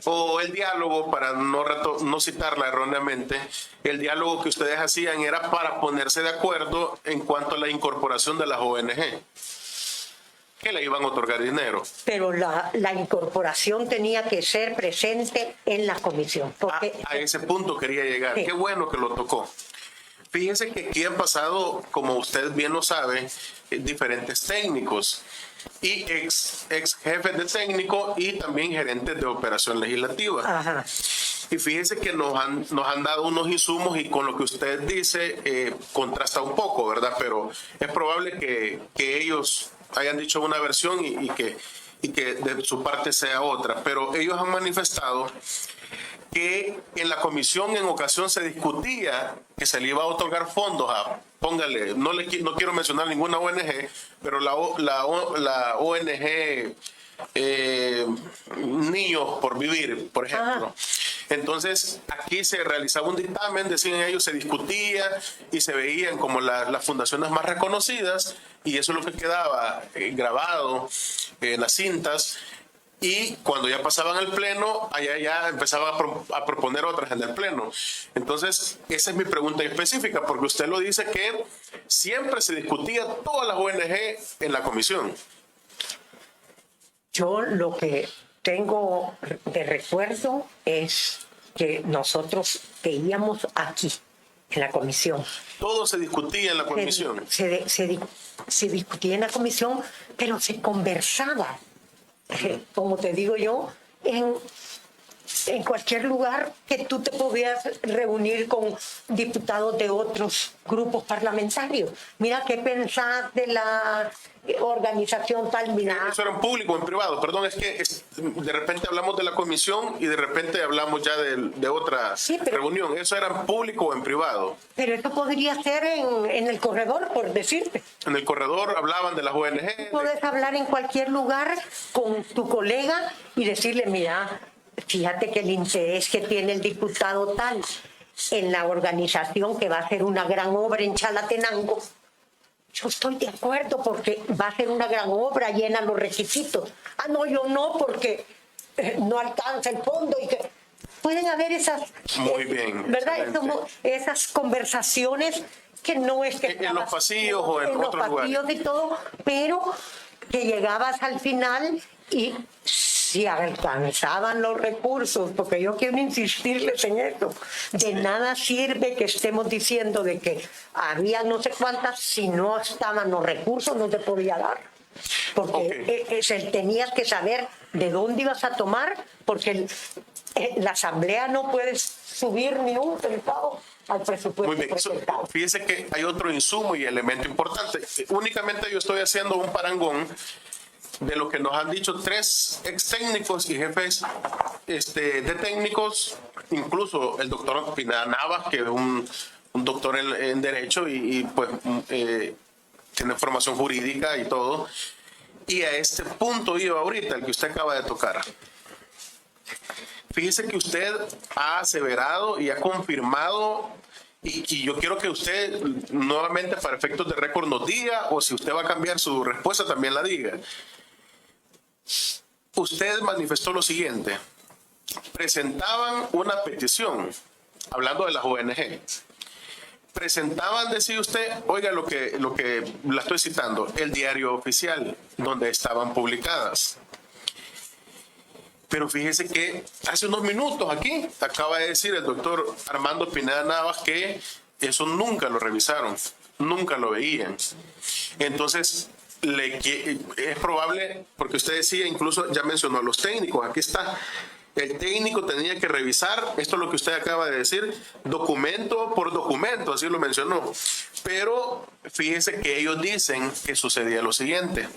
o el diálogo, para no citarla erróneamente, el diálogo que ustedes hacían era para ponerse de acuerdo en cuanto a la incorporación de las ONG, que le iban a otorgar dinero. Pero la incorporación tenía que ser presente en la comisión. Porque A ese punto quería llegar. Sí. Qué bueno que lo tocó. Fíjese que aquí han pasado, como usted bien lo sabe, diferentes técnicos y ex jefes de técnico y también gerentes de operación legislativa. Ajá. Y fíjese que nos han dado unos insumos y con lo que usted dice contrasta un poco, ¿verdad? Pero es probable que ellos hayan dicho una versión y que de su parte sea otra. Pero ellos han manifestado que en la comisión en ocasión se discutía que se le iba a otorgar fondos a, póngale, no quiero mencionar ninguna ONG, pero la ONG niños por vivir, por ejemplo. Entonces, aquí se realizaba un dictamen, decían ellos, se discutía y se veían como las fundaciones más reconocidas, y eso es lo que quedaba grabado en las cintas. Y cuando ya pasaban al pleno, allá ya empezaba a proponer otras en el pleno. Entonces, esa es mi pregunta específica, porque usted lo dice que siempre se discutía todas las ONG en la comisión. Yo lo que tengo de recuerdo es que nosotros veíamos aquí, en la comisión. Todo se discutía en la comisión. Se discutía en la comisión, pero se conversaba. Como te digo yo, en cualquier lugar que tú te podías reunir con diputados de otros grupos parlamentarios. Mira, ¿qué pensás de la organización tal? Mira. ¿Eso era en público o en privado? Perdón, es que de repente hablamos de la comisión y de repente hablamos ya de otra reunión. ¿Eso era en público o en privado? Pero eso podría ser en el corredor, por decirte. En el corredor hablaban de las ONG. Puedes hablar en cualquier lugar con tu colega y decirle, mira, fíjate que el interés que tiene el diputado tal en la organización que va a hacer una gran obra en Chalatenango. Yo estoy de acuerdo porque va a ser una gran obra, llena los requisitos. Ah, no, yo no, porque no alcanza el fondo. Y que pueden haber esas... Muy bien. ¿Verdad? Esas conversaciones que no es que... En los pasillos o en otros lugares. En los pasillos y todo, pero que llegabas al final y si alcanzaban los recursos, porque yo quiero insistirles en esto, de nada sirve que estemos diciendo de que había no sé cuántas, si no estaban los recursos no te podía dar. Porque tenías que saber de dónde ibas a tomar, porque la asamblea no puede subir ni un centavo al presupuesto. Muy bien. Fíjese que hay otro insumo y elemento importante. Únicamente yo estoy haciendo un parangón de lo que nos han dicho 3 ex técnicos y jefes de técnicos, incluso el doctor Pineda Navas, que es un doctor en Derecho y pues tiene formación jurídica y todo. Y a este punto iba ahorita, el que usted acaba de tocar. Fíjese que usted ha aseverado y ha confirmado, y yo quiero que usted nuevamente para efectos de récord nos diga, o si usted va a cambiar su respuesta también la diga. Usted manifestó lo siguiente: presentaban una petición, hablando de las ONG, presentaban, decía usted, oiga lo que la estoy citando, el diario oficial donde estaban publicadas. Pero fíjese que hace unos minutos aquí acaba de decir el doctor Armando Pineda Navas que eso nunca lo revisaron, nunca lo veían. Entonces, es probable, porque usted decía, incluso ya mencionó a los técnicos, aquí está, el técnico tenía que revisar, esto es lo que usted acaba de decir, documento por documento, así lo mencionó. Pero fíjese que ellos dicen que sucedía lo siguiente,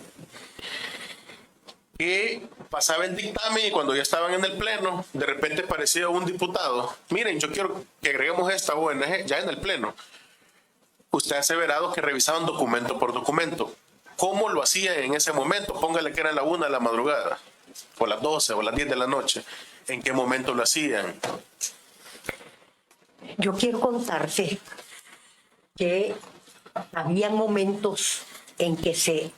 que pasaba el dictamen y cuando ya estaban en el pleno, de repente aparecía un diputado, miren, yo quiero que agreguemos esta ONG ya en el pleno. Usted ha aseverado que revisaban documento por documento. ¿Cómo lo hacía en ese momento? Póngale que era la 1 de la madrugada, o las 12 o las 10 de la noche. ¿En qué momento lo hacían? Yo quiero contarte que había momentos en que se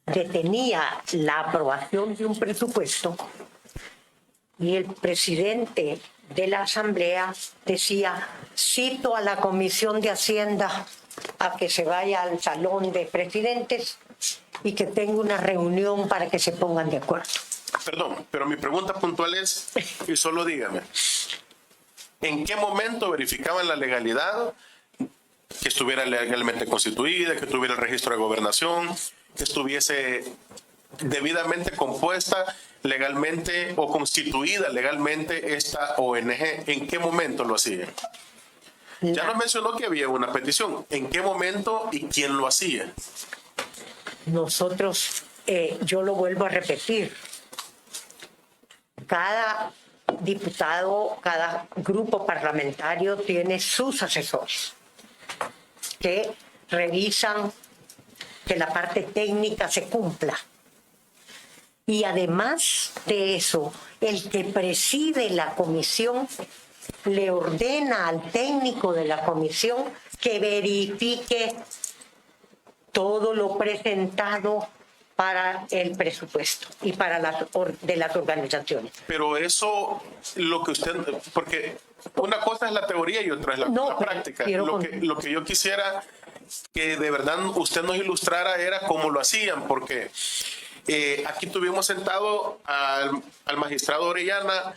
detenía la aprobación de un presupuesto y el presidente de la Asamblea decía, cito a la Comisión de Hacienda a que se vaya al salón de presidentes y que tenga una reunión para que se pongan de acuerdo. Perdón, pero mi pregunta puntual es, y solo dígame, ¿en qué momento verificaban la legalidad, que estuviera legalmente constituida, que tuviera el registro de gobernación, que estuviese debidamente compuesta legalmente o constituida legalmente esta ONG? ¿En qué momento lo hacían? Ya nos mencionó que había una petición. ¿En qué momento y quién lo hacía? Nosotros, yo lo vuelvo a repetir, cada diputado, cada grupo parlamentario tiene sus asesores que revisan que la parte técnica se cumpla. Y además de eso, el que preside la comisión le ordena al técnico de la comisión que verifique todo lo presentado para el presupuesto y para las organizaciones. Pero eso, lo que usted, porque una cosa es la teoría y otra es la práctica. Lo que yo quisiera que de verdad usted nos ilustrara era cómo lo hacían, porque aquí tuvimos sentado al magistrado Orellana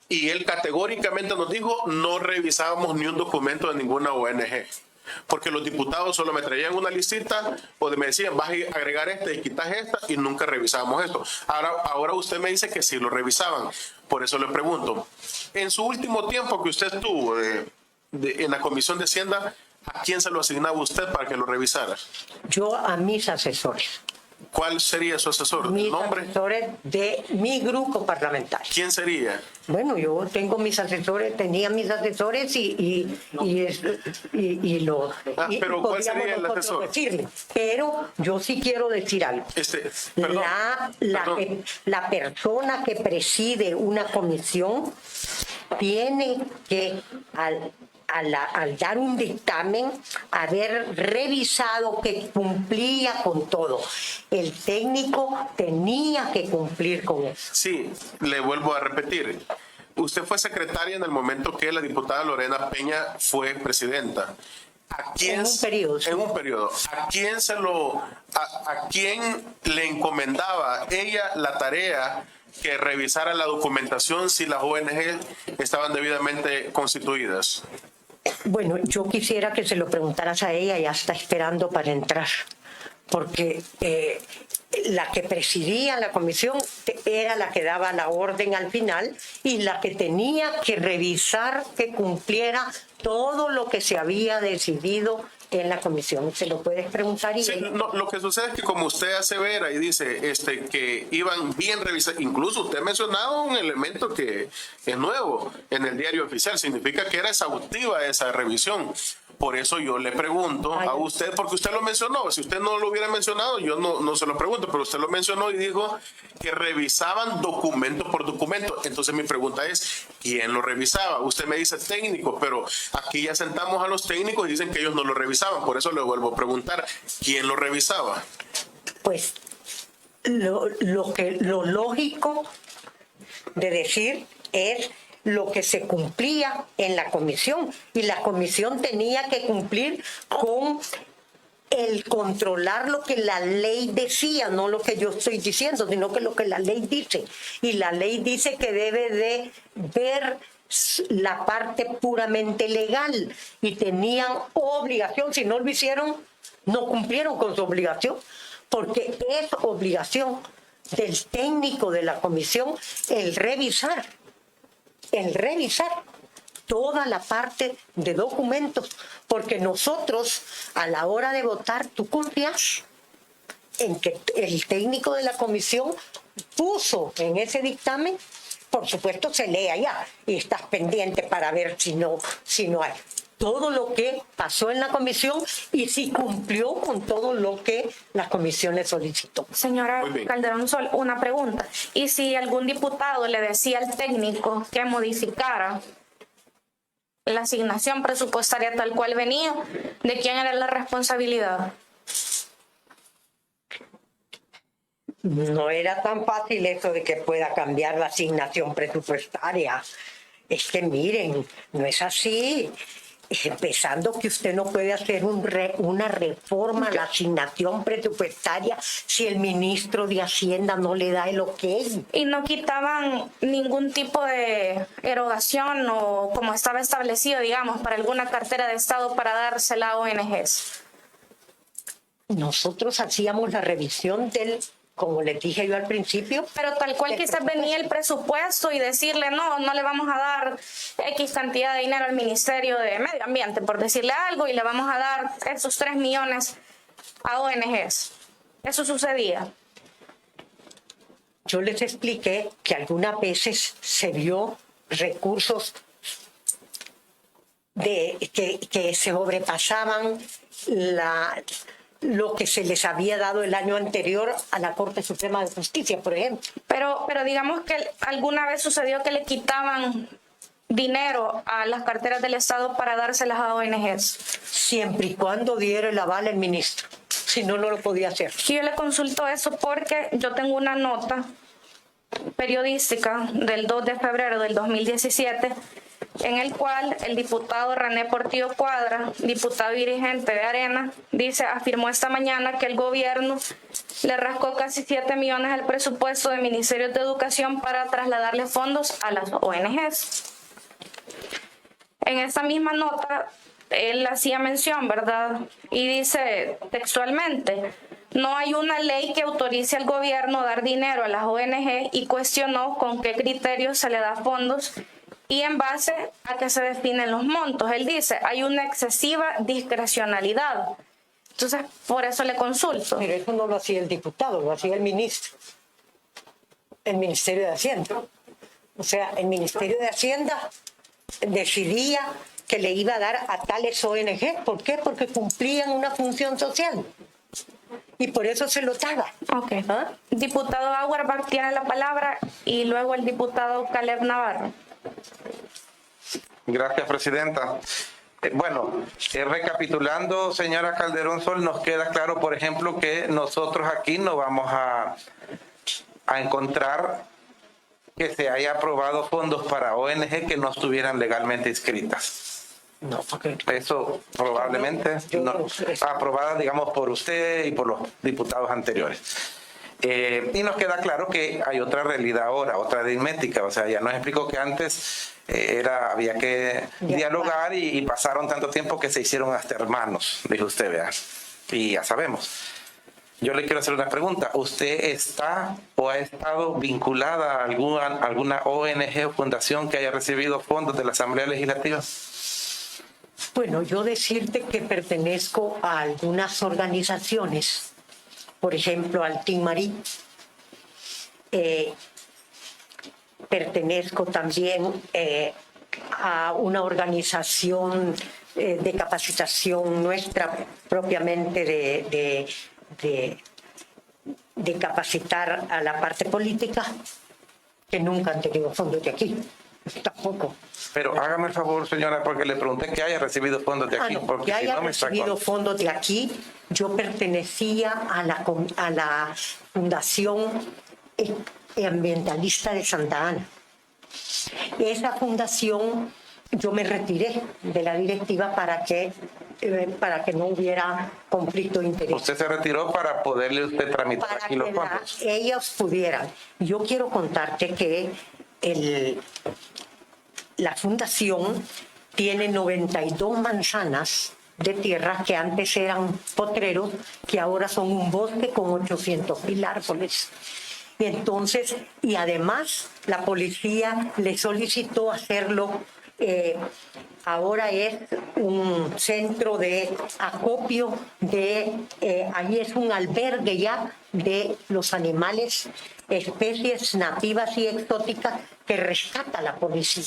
y él categóricamente nos dijo: no revisábamos ni un documento de ninguna ONG. Porque los diputados solo me traían una listita o me decían: vas a agregar esta y quitas esta, y nunca revisábamos esto. Ahora usted me dice que sí lo revisaban. Por eso le pregunto, en su último tiempo que usted estuvo en la Comisión de Hacienda, ¿a quién se lo asignaba usted para que lo revisara? Yo a mis asesores. ¿Cuál sería su asesor? Mis ¿Nombre? asesores de mi grupo parlamentario. ¿Quién sería? Bueno, yo tengo mis asesores, tenía mis asesores pero ¿cuál sería el asesor? Decirle. Pero yo sí quiero decir algo. Perdón. La persona que preside una comisión tiene que, al dar un dictamen, haber revisado que cumplía con todo. El técnico tenía que cumplir con eso. Sí, le vuelvo a repetir. Usted fue secretaria en el momento que la diputada Lorena Peña fue presidenta. En un periodo. En un periodo. ¿A quién le encomendaba ella la tarea que revisara la documentación si las ONG estaban debidamente constituidas? Bueno, yo quisiera que se lo preguntaras a ella, ya está esperando para entrar, porque la que presidía la comisión era la que daba la orden al final y la que tenía que revisar que cumpliera todo lo que se había decidido en la comisión. Se lo puedes preguntar. Sí, no, lo que sucede es que como usted asevera y dice que iban bien revisados, incluso usted ha mencionado un elemento que es nuevo en el diario oficial, significa que era exhaustiva esa revisión. Por eso yo le pregunto a usted, porque usted lo mencionó. Si usted no lo hubiera mencionado, yo no se lo pregunto, pero usted lo mencionó y dijo que revisaban documento por documento. Entonces mi pregunta es, ¿quién lo revisaba? Usted me dice técnico, pero aquí ya sentamos a los técnicos y dicen que ellos no lo revisaban. Por eso le vuelvo a preguntar, ¿quién lo revisaba? Pues lo lógico de decir es lo que se cumplía en la comisión, y la comisión tenía que cumplir con el controlar lo que la ley decía, no lo que yo estoy diciendo, sino que lo que la ley dice. Y la ley dice que debe de ver la parte puramente legal, y tenían obligación. Si no lo hicieron, no cumplieron con su obligación, porque es obligación del técnico de la comisión el revisar toda la parte de documentos, porque nosotros a la hora de votar, tú confías en que el técnico de la comisión puso en ese dictamen. Por supuesto se lee allá y estás pendiente para ver si no hay todo lo que pasó en la comisión y si cumplió con todo lo que la comisión le solicitó. Señora Calderón Sol, una pregunta. ¿Y si algún diputado le decía al técnico que modificara la asignación presupuestaria tal cual venía, de quién era la responsabilidad? No era tan fácil eso de que pueda cambiar la asignación presupuestaria. Es que miren, no es así. Empezando que usted no puede hacer una reforma a la asignación presupuestaria si el ministro de Hacienda no le da el ok. Y no quitaban ningún tipo de erogación o como estaba establecido, digamos, para alguna cartera de Estado para dársela a ONGs. Nosotros hacíamos la revisión como les dije yo al principio. Pero tal cual quizás venía el presupuesto y decirle no le vamos a dar X cantidad de dinero al Ministerio de Medio Ambiente, por decirle algo, y le vamos a dar esos 3 millones a ONGs. Eso sucedía. Yo les expliqué que algunas veces se vio recursos que sobrepasaban lo que se les había dado el año anterior a la Corte Suprema de Justicia, por ejemplo. Pero digamos que alguna vez sucedió que le quitaban dinero a las carteras del Estado para dárselas a ONGs. Siempre y cuando diera el aval el ministro. Si no, no lo podía hacer. Y yo le consulto eso porque yo tengo una nota periodística del 2 de febrero del 2017 en el cual el diputado René Portillo Cuadra, diputado y dirigente de Arena, afirmó esta mañana que el gobierno le rascó casi 7 millones al presupuesto del Ministerio de Educación para trasladarle fondos a las ONGs. En esta misma nota, él hacía mención, ¿verdad? Y dice textualmente: no hay una ley que autorice al gobierno a dar dinero a las ONG, y cuestionó con qué criterios se le da fondos y en base a qué se definen los montos. Él dice, hay una excesiva discrecionalidad. Entonces, por eso le consulto. Pero eso no lo hacía el diputado, lo hacía el ministro. El Ministerio de Hacienda. O sea, el Ministerio de Hacienda decidía que le iba a dar a tales ONG. ¿Por qué? Porque cumplían una función social. Y por eso se lo daba. Ok. Diputado Auerbach tiene la palabra y luego el diputado Caleb Navarro. Gracias, presidenta. Bueno, recapitulando, señora Calderón Sol, nos queda claro, por ejemplo, que nosotros aquí no vamos a encontrar que se haya aprobado fondos para ONG que no estuvieran legalmente inscritas. No, porque Eso probablemente no, aprobada, digamos, por usted y por los diputados anteriores. Y nos queda claro que hay otra realidad ahora, otra aritmética. O sea, ya nos explicó que antes había que dialogar y pasaron tanto tiempo que se hicieron hasta hermanos, dijo usted, vea. Y ya sabemos. Yo le quiero hacer una pregunta. ¿Usted está o ha estado vinculada a alguna ONG o fundación que haya recibido fondos de la Asamblea Legislativa? bueno, yo decirte que pertenezco a algunas organizaciones, por ejemplo, al Team Marí. Pertenezco también a una organización de capacitación nuestra propiamente de capacitar a la parte política, que nunca han tenido fondos de aquí, tampoco. Pero hágame el favor, señora, porque le pregunté que haya recibido fondos de aquí. No, porque que si haya no me está recibido fondos de aquí. Yo pertenecía a la Fundación Ambientalista de Santa Ana. Esa fundación, yo me retiré de la directiva para que no hubiera conflicto de interés. Usted se retiró para poderle usted tramitar Para aquí los que fondos. ellos pudieran. Yo quiero contarte que la fundación tiene 92 manzanas de tierra que antes eran potreros, que ahora son un bosque con 800.000 árboles. Entonces, y además la policía le solicitó hacerlo. Ahora es un centro de acopio, ahí es un albergue ya de los animales, especies nativas y exóticas que rescata la policía.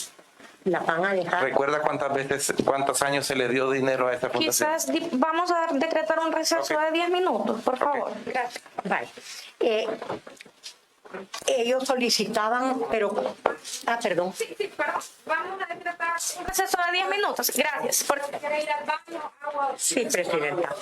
La van a dejar. ¿Recuerda cuántos años se le dio dinero a esta fundación? Quizás vamos a decretar un receso de 10 minutos, por favor. Gracias. Vale. Ellos solicitaban, pero... perdón. Sí, perdón. Vamos a decretar un receso de 10 minutos. Gracias. Porque quiere ir al baño, agua. Sí, presidenta.